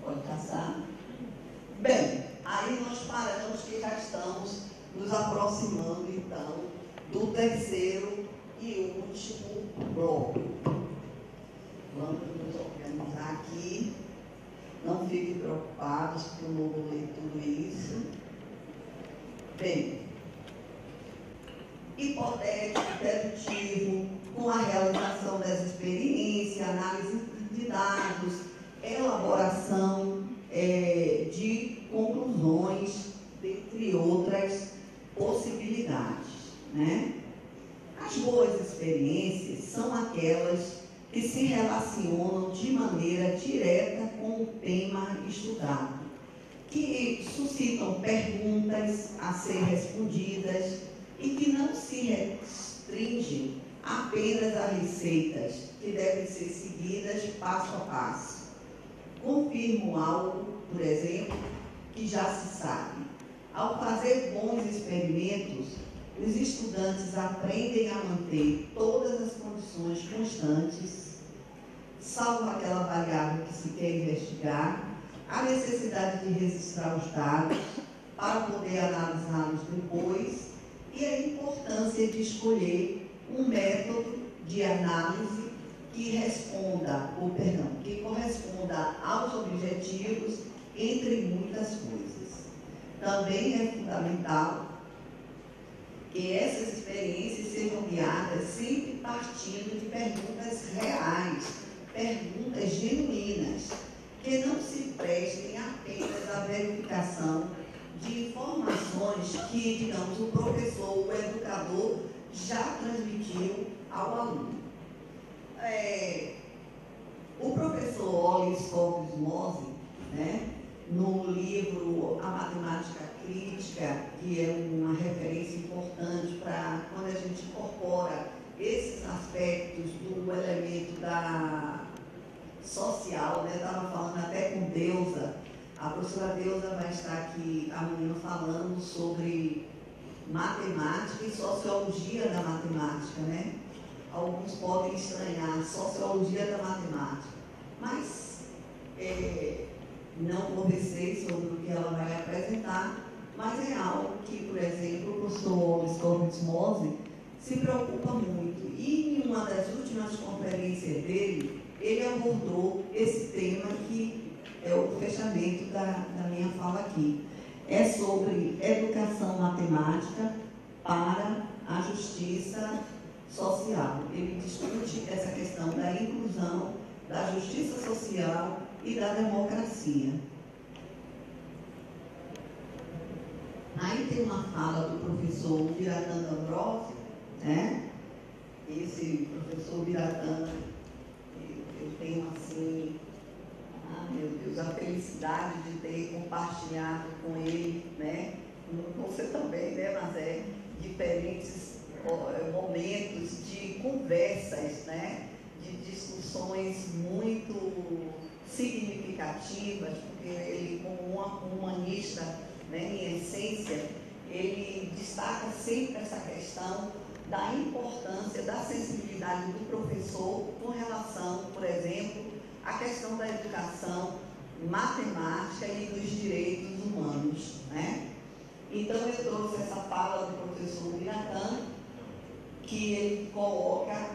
Pode passar. Bem, aí nós paramos que já estamos nos aproximando, então, do terceiro e último bloco. Vamos nos organizar aqui. Não fiquem preocupados, porque eu não vou ler tudo isso. Bem, hipotético, dedutivo, com a realização dessa experiência, análise de dados, elaboração de conclusões, dentre outras possibilidades, né? As boas experiências são aquelas que se relacionam de maneira direta com o tema estudado, que suscitam perguntas a ser respondidas e que não se restringem apenas a receitas que devem ser seguidas passo a passo. Confirmo algo, por exemplo, que já se sabe. Ao fazer bons experimentos, os estudantes aprendem a manter todas as condições constantes, salvo aquela variável que se quer investigar, a necessidade de registrar os dados para poder analisá-los depois e a importância de escolher um método de análise que corresponda aos objetivos, entre muitas coisas. Também é fundamental que essas experiências sejam guiadas sempre partindo de perguntas reais, perguntas genuínas, que não se prestem apenas à verificação de informações que, digamos, o professor, o educador, já transmitiu ao aluno. O professor Ollis Corpus Mose, né, no livro A Matemática Crítica, que é uma referência importante para quando a gente incorpora esses aspectos do elemento da social, né? Estava falando até com Deusa, a professora Deusa vai estar aqui amanhã falando sobre matemática e sociologia da matemática, né? Alguns podem estranhar a sociologia da matemática, mas não conversei sobre o que ela vai apresentar, mas é algo que, por exemplo, o professor Ollis Corpus Mose se preocupa muito. E em uma das últimas conferências dele, ele abordou esse tema que é o fechamento da minha fala aqui. É sobre educação matemática para a justiça social. Ele discute essa questão da inclusão, da justiça social e da democracia. Aí tem uma fala do professor Biratã D'Ambrosio, né? Esse professor Biratã, eu tenho assim, meu Deus, a felicidade de ter compartilhado com ele, né? Você também, né, Mazé? Diferentes momentos de conversas, né? De discussões muito significativas, porque ele, como um humanista, né, em essência, ele destaca sempre essa questão da importância da sensibilidade do professor com relação, por exemplo, à questão da educação matemática e dos direitos humanos, né? Então, eu trouxe essa fala do professor Biratã, que ele coloca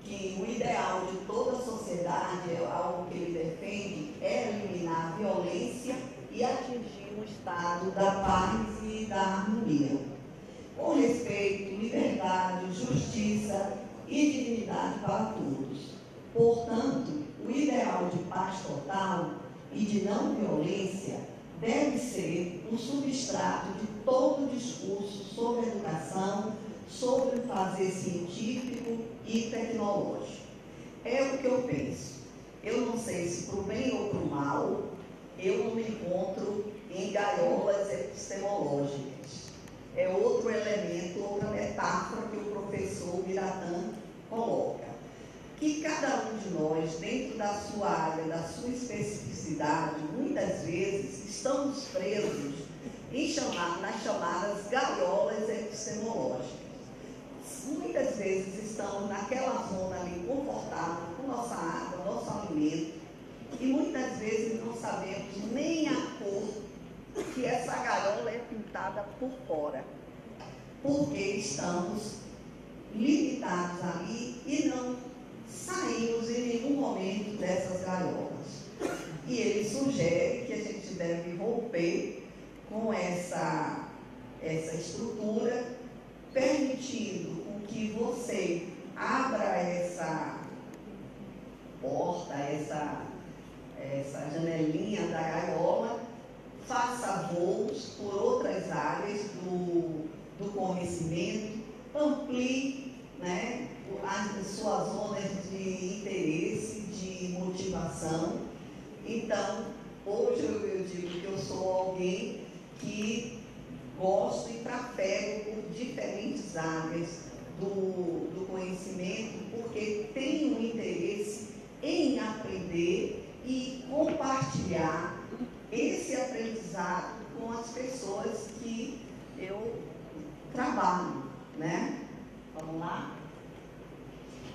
que o ideal de toda a sociedade, algo que ele defende, é eliminar a violência e atingir um estado da paz e da harmonia, com respeito, liberdade, justiça e dignidade para todos. Portanto, o ideal de paz total e de não violência deve ser um substrato de todo discurso sobre educação, sobre o fazer científico e tecnológico. É o que eu penso. Eu não sei se para o bem ou para o mal, eu não me encontro em gaiolas epistemológicas. É outro elemento, outra metáfora que o professor Biratã coloca. Que cada um de nós, dentro da sua área, da sua especificidade, muitas vezes estamos presos nas chamadas gaiolas epistemológicas. Muitas vezes estamos naquela zona ali confortável com nossa água, nosso alimento, e muitas vezes não sabemos nem a cor que essa gaiola é pintada por fora, porque estamos limitados ali e não saímos em nenhum momento dessas gaiolas. E ele sugere que a gente deve romper com essa estrutura, permitindo que você abra essa porta, essa janelinha da gaiola, faça voos por outras áreas do conhecimento, amplie, né, as suas zonas de interesse, de motivação. Então, hoje eu digo que eu sou alguém que gosto e trafego por diferentes áreas do conhecimento, porque tenho interesse em aprender e compartilhar esse aprendizado com as pessoas que eu trabalho, né? Vamos lá?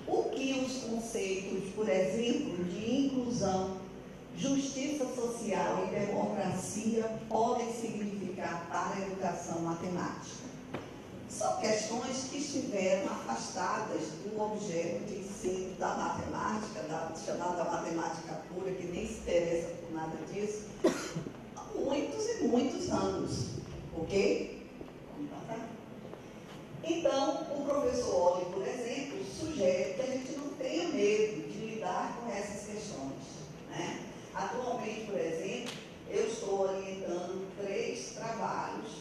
O que os conceitos, por exemplo, de inclusão, justiça social e democracia podem significar para a educação matemática? São questões que estiveram afastadas do objeto de ensino da matemática, da chamada matemática pura, que nem se interessa por nada disso, há muitos e muitos anos, ok? Vamos passar? Então, o professor Oli, por exemplo, sugere que a gente não tenha medo de lidar com essas questões, né? Atualmente, por exemplo, eu estou orientando 3 trabalhos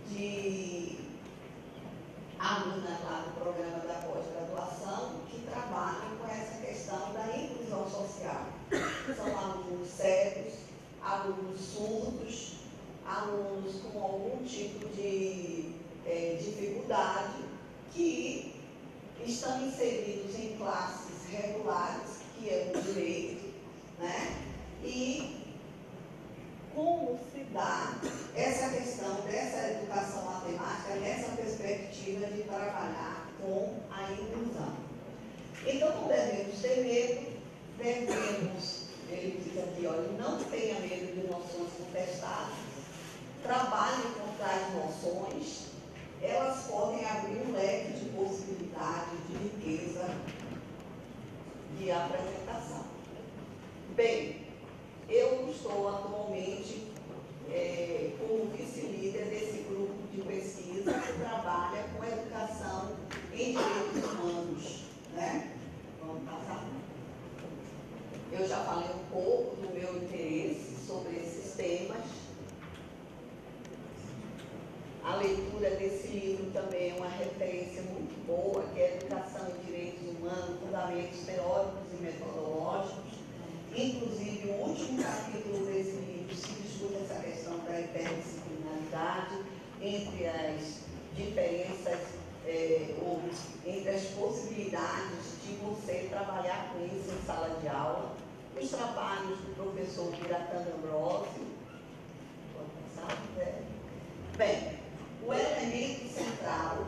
de alunas lá do programa da pós-graduação que trabalham com essa questão da inclusão social. São alunos cegos, alunos surdos, alunos com algum tipo de dificuldade que estão inseridos em classes regulares, que é um direito, né? E como se dá essa questão dessa educação matemática nessa perspectiva de trabalhar com a inclusão. Então, não devemos ter medo, devemos, ele diz aqui, olha, não tenha medo de noções contestadas, trabalhe com tais noções, elas podem abrir um leque de possibilidades, de riqueza, de apresentação. Bem, eu estou atualmente como vice-líder desse grupo de pesquisa que trabalha com educação em direitos humanos, né? Vamos passar. Eu já falei um pouco do meu interesse sobre esses temas. A leitura desse livro também é uma referência muito boa, que é Educação em Direitos Humanos, Fundamentos Teóricos e Metodológicos. Inclusive, o último capítulo desse livro se discute essa questão da interdisciplinaridade entre as diferenças, ou entre as possibilidades de você trabalhar com isso em sala de aula, os trabalhos do professor Piratã Ambrosio. Bem, o elemento central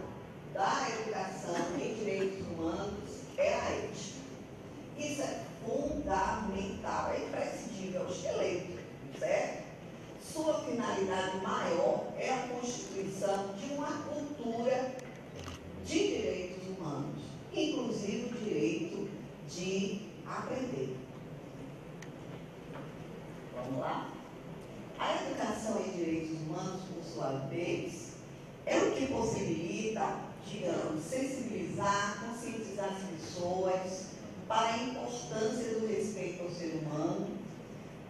da educação em direitos humanos é a ética. Isso é fundamental, é imprescindível, é o esqueleto, certo? Sua finalidade maior é a constituição de uma cultura de direitos humanos, inclusive o direito de aprender. Vamos lá? A educação em direitos humanos, por sua vez, é o que possibilita, digamos, sensibilizar, conscientizar as pessoas para a importância do respeito ao ser humano,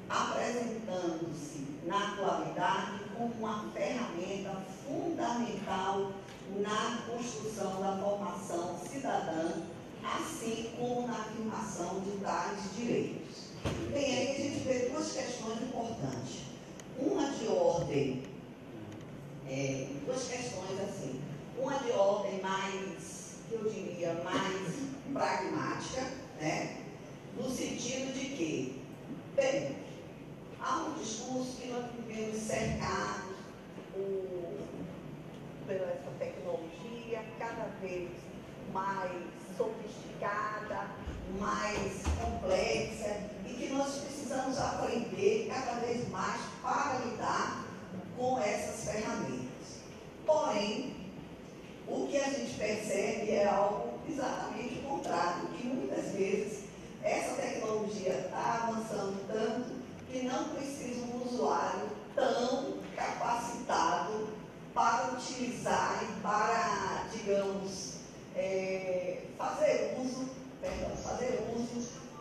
apresentando-se na atualidade como uma ferramenta fundamental na construção da formação cidadã, assim como na afirmação de tais direitos. Bem, aí a gente vê duas questões importantes. Uma de ordem, duas questões assim. Uma de ordem mais, eu diria, mais pragmática, né? No sentido de que, bem, há um discurso que nós vivemos cercados pela essa tecnologia cada vez mais sofisticada, mais complexa, e que nós precisamos aprender cada vez mais para lidar com essas ferramentas. Porém, o que a gente percebe é algo exatamente o contrário, que muitas vezes essa tecnologia está avançando tanto que não precisa um usuário tão capacitado para utilizar e para, digamos, fazer uso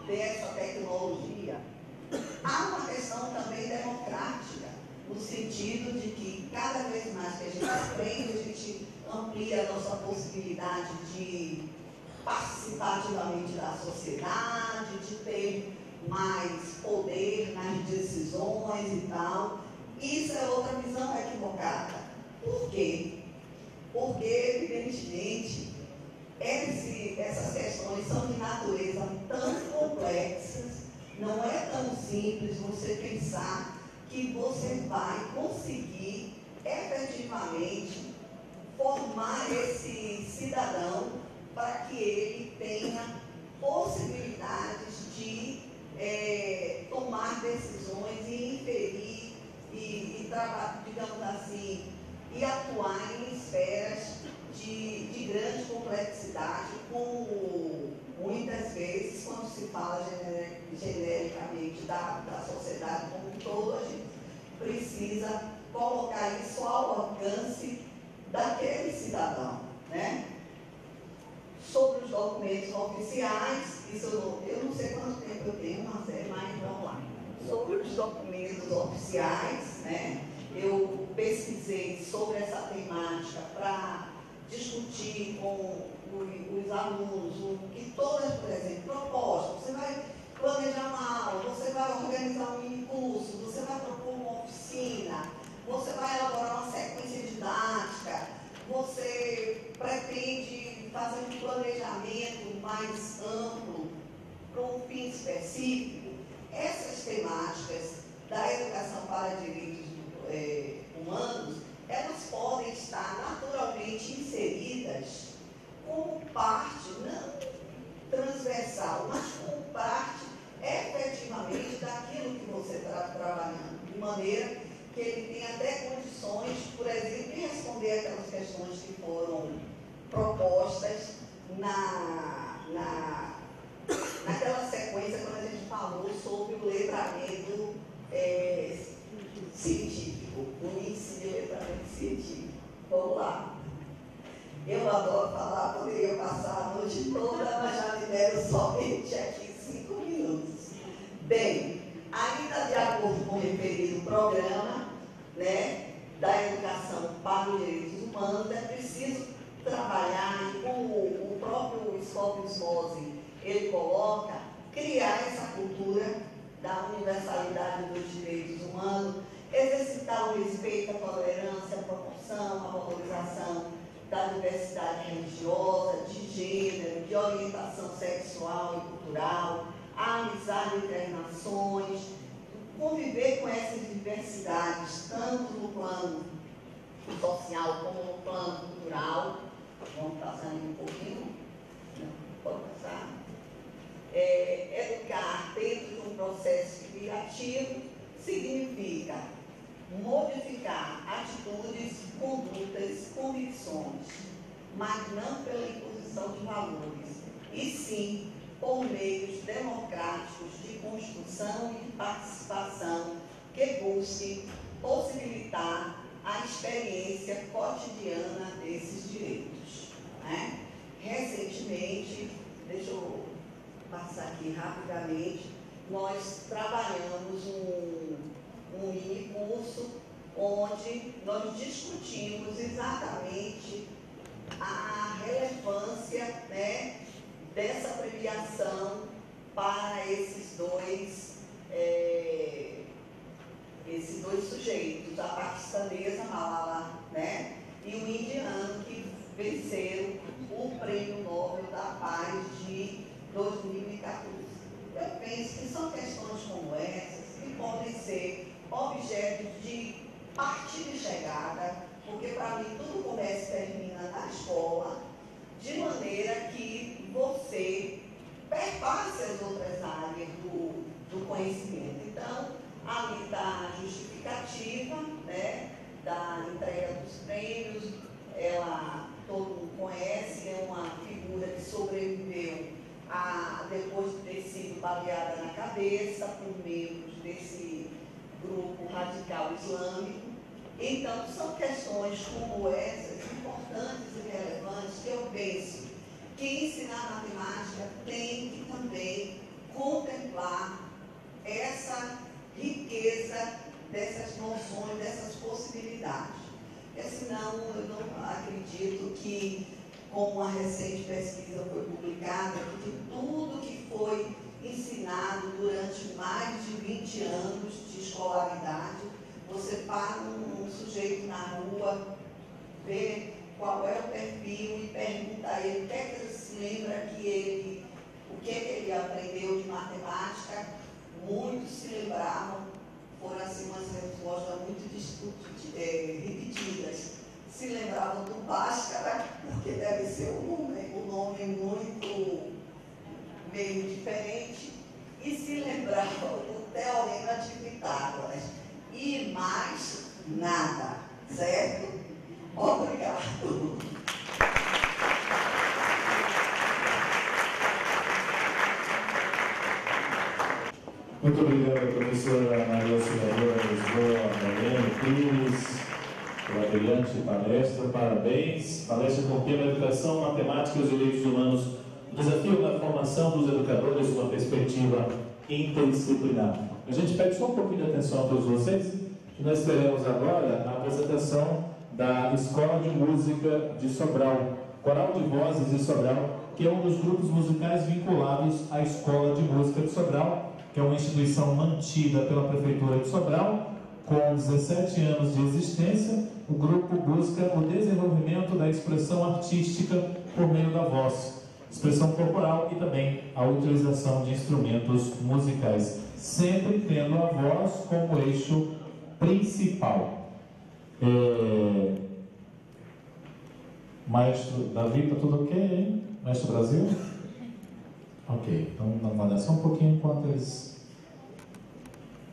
dessa tecnologia. Há uma questão também democrática, no sentido de que cada vez mais que a gente aprende, a gente amplia a nossa possibilidade de participar ativamente da sociedade, de ter mais poder nas decisões e tal. Isso é outra visão equivocada. Por quê? Porque, evidentemente, essas questões são de natureza tão complexas, não é tão simples você pensar que você vai conseguir efetivamente formar esse cidadão para que ele tenha possibilidades de tomar decisões e inferir e trabalhar, digamos assim, e atuar em esferas de grande complexidade, como muitas vezes, quando se fala genericamente da sociedade como um todo, a gente precisa colocar isso ao alcance daquele cidadão, né? Sobre os documentos oficiais, isso eu não sei quanto tempo eu tenho, mas vamos lá. Sobre os documentos oficiais, né? Eu pesquisei sobre essa temática para discutir com os alunos o que todas, por exemplo, propostas. Você vai planejar uma aula, você vai organizar um mini curso, você vai propor uma oficina, você vai elaborar uma sequência didática, você pretende fazer um planejamento mais amplo para um fim específico. Essas temáticas da educação para direitos humanos, elas podem estar naturalmente inseridas como parte, não transversal, mas como parte efetivamente daquilo que você está trabalhando, de maneira que ele tenha até condições, por exemplo, de responder aquelas questões que foram propostas naquela sequência quando a gente falou sobre o letramento científico, o índice de letramento científico. Vamos lá. Eu adoro falar, poderia passar a noite toda, mas já me deram somente aqui 5 minutos. Bem, ainda de acordo com o referido programa, né, da educação para os direitos humanos, é preciso trabalhar, e como o próprio Scott Mose ele coloca, criar essa cultura da universalidade dos direitos humanos, exercitar o respeito, a tolerância, a proporção, a valorização da diversidade religiosa, de gênero, de orientação sexual e cultural, a amizade entre as nações, conviver com essas diversidades, tanto no plano social como no plano cultural. Vamos passar um pouquinho? Não, pode passar. Educar dentro de um processo criativo significa modificar atitudes, condutas, convicções, mas não pela imposição de valores, e sim por meios democráticos de construção e de participação que busquem possibilitar a experiência cotidiana desses direitos, né? Recentemente, deixa eu passar aqui rapidamente, nós trabalhamos um mini curso onde nós discutimos exatamente a relevância, né, dessa premiação para esses dois sujeitos, a paquistanesa Malala, né, e o indiano, que venceram o Prêmio Nobel da Paz de 2014. Eu penso que são questões como essas que podem ser objetos de partida e chegada, porque para mim tudo começa e termina na escola, de maneira que você perpasse as outras áreas do conhecimento. Então, ali está a justificativa, né, da entrega dos prêmios, ela todo mundo conhece, é uma figura que sobreviveu depois de ter sido baleada na cabeça por membros desse grupo radical islâmico. Então, são questões como essas, importantes e relevantes, que eu penso que ensinar matemática tem que também contemplar essa riqueza dessas noções, dessas possibilidades. Porque senão eu não acredito que, como uma recente pesquisa foi publicada, que de tudo que foi ensinado durante mais de 20 anos de escolaridade, você para um sujeito na rua, vê qual é o perfil e pergunta a ele o que é que ele se lembra o que é que ele aprendeu de matemática. Muitos se lembravam, foram assim umas respostas muito repetidas. Se lembravam do Bhaskara, porque deve ser um nome muito meio diferente, e se lembravam do Teorema de Pitágoras. E mais nada, certo? Obrigado. Muito obrigado, professora Maria Auxiliadora Lisboa Moreno Pires, pela brilhante palestra. Parabéns. Palestra com o tema Educação, Matemática e os Direitos Humanos. O desafio da formação dos educadores, uma perspectiva interdisciplinar. A gente pede só um pouquinho de atenção a todos vocês, que nós teremos agora a apresentação da Escola de Música de Sobral, Coral de Vozes de Sobral, que é um dos grupos musicais vinculados à Escola de Música de Sobral, que é uma instituição mantida pela Prefeitura de Sobral. Com 17 anos de existência, o grupo busca o desenvolvimento da expressão artística por meio da voz, expressão corporal e também a utilização de instrumentos musicais, sempre tendo a voz como eixo principal. Maestro Davi, está tudo ok, hein? Maestro Brasil? Ok, então vamos aguardar só um pouquinho enquanto eles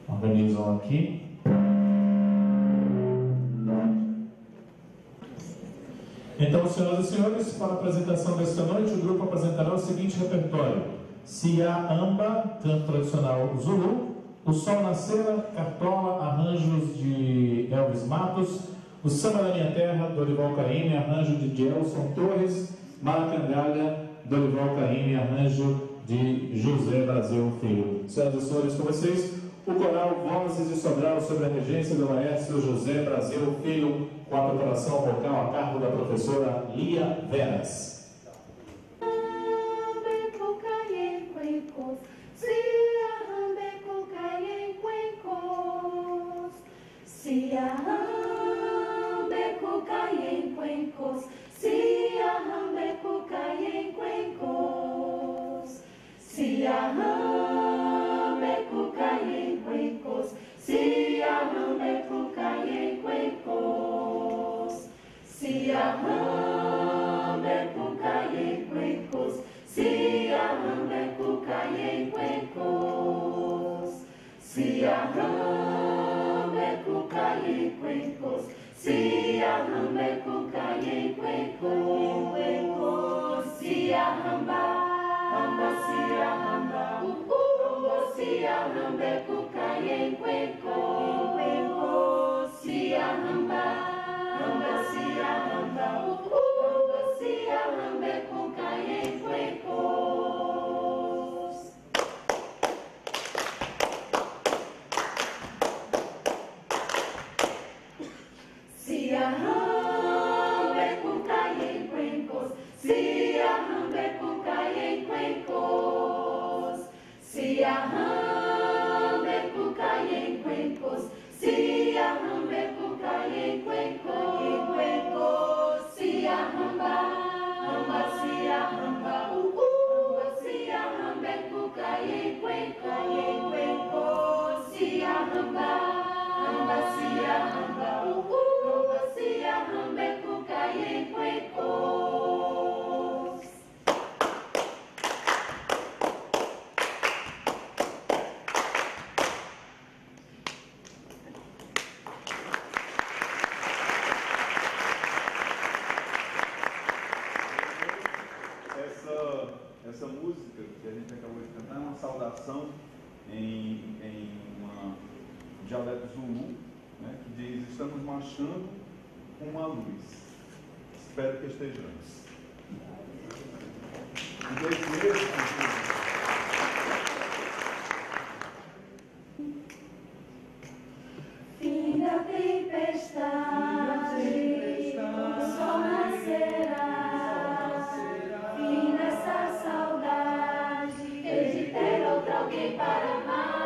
organizam aqui. Então, senhoras e senhores, para a apresentação desta noite, o grupo apresentará o seguinte repertório: Sia Amba, canto tradicional Zulu, O Sol Nascera, Cartola, arranjos de Elvis Matos, O Samba da Minha Terra, Dorival Caymmi, arranjo de Gelson Torres, Maracangalha, Dorival Caymmi, arranjo de José Brasil Filho. Senhoras e senhores, com vocês, o coral Vozes de Sobral, sob a regência do maestro José Brasil Filho, com a preparação vocal a cargo da professora Lia Veras. Se arrambe cucaie cuencos, se arrambe cucaie cuencos, se arrambe cucaie cuencos, se arrambe cucaie cuencos, se arramba, ramba se arramba, se arrambe cucaie cuencos, se arramba, ramba se arramba, se arrambe cucaie cuencos. Se arrambe cucaie cuencos, se arrambe cucaie cuencos, se arrambe cucaie cuencos, se arrambe cucaie cuencos, se arramba, ramba se arramba, se arrambe cucaie cuencos, se arramba, ramba se arramba, se arrambe cucaie cuencos. Essa música que a gente acabou de cantar é uma saudação em um dialeto zulu, né, que diz: estamos marchando com uma luz, espero que estejamos. Fim da tempestade, o sol nascerá. Fim dessa saudade, hei de ter outro alguém para amar.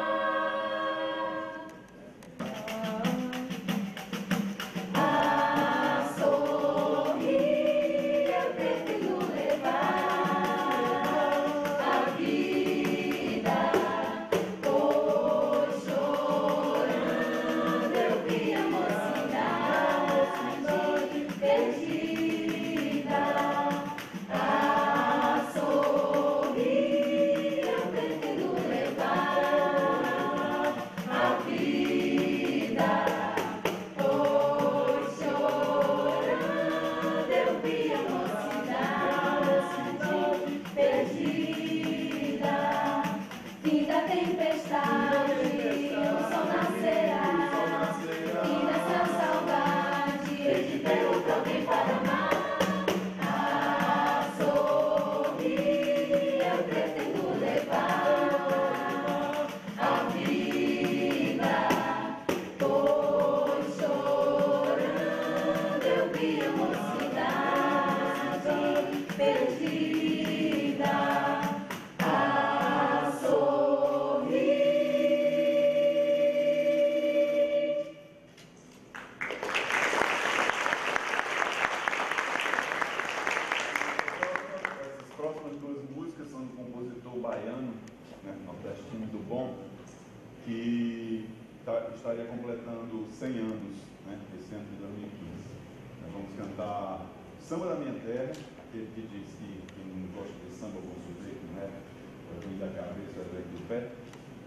A sorrir eu pretendo levar a vida, pois chorando eu vi a mocidade perdida. A sorrir eu pretendo levar a vida, pois chorando eu vi a mocidade perdida. Fim da tempestade, o sol nascerá. Fim dessa saudade, hei de ter outro alguém para amar. A sorrir eu pretendo levar a vida, pois chorando eu vi a mocidade perdida. A sorrir. Essas próximas duas músicas são de um compositor baiano, né, nordestino do bom, que estaria completando 100 anos, né, esse ano de 2015. Nós vamos cantar Samba da Minha Terra, aquele que diz que não gosta de samba, vou sofrer, que não é para mim da cabeça, é do pé.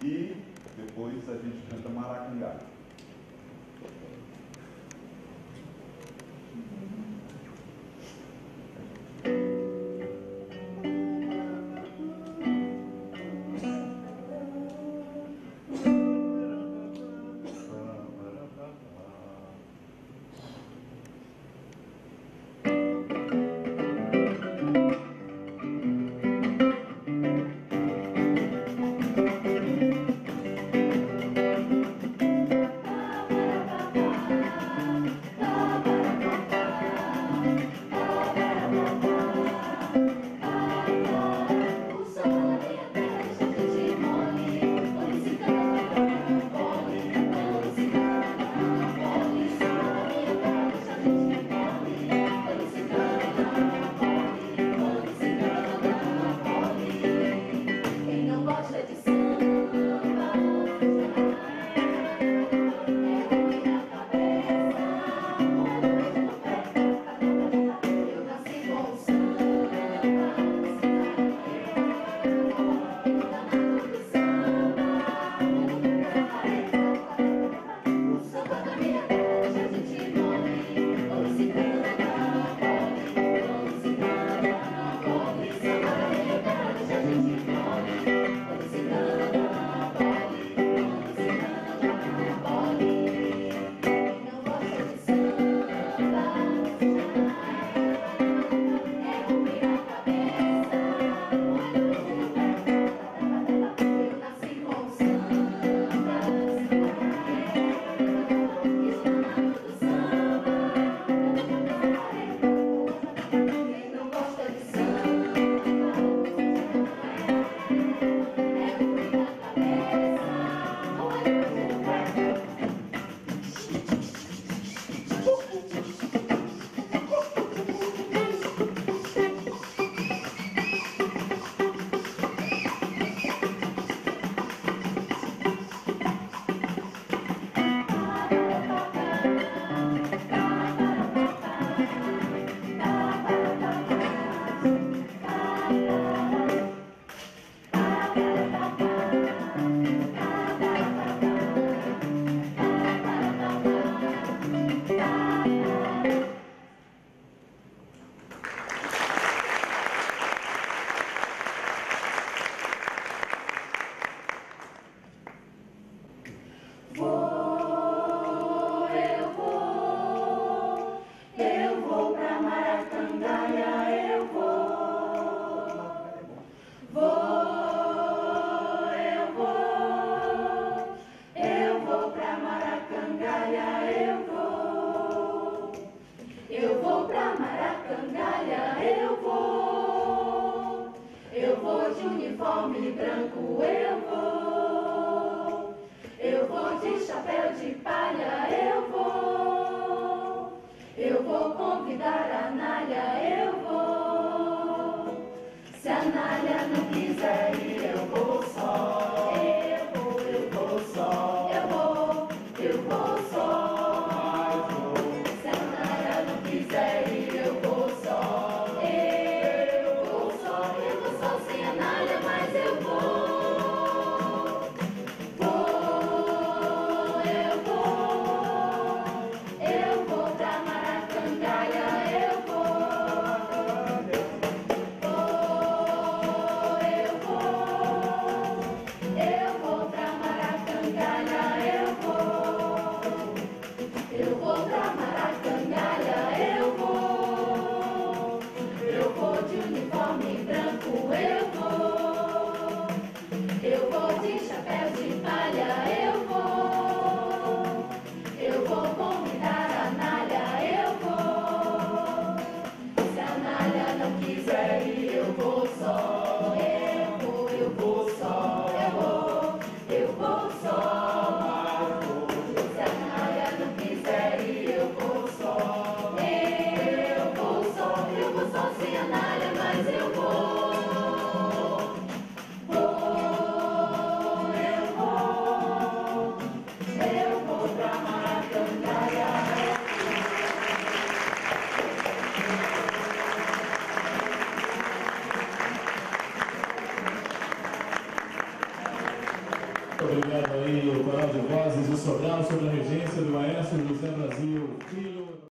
E depois a gente canta Maracungá. Maracungá. obrigado aí, o Coral de Vozes do Sobral, sob a regência do maestro José Brasil Filho.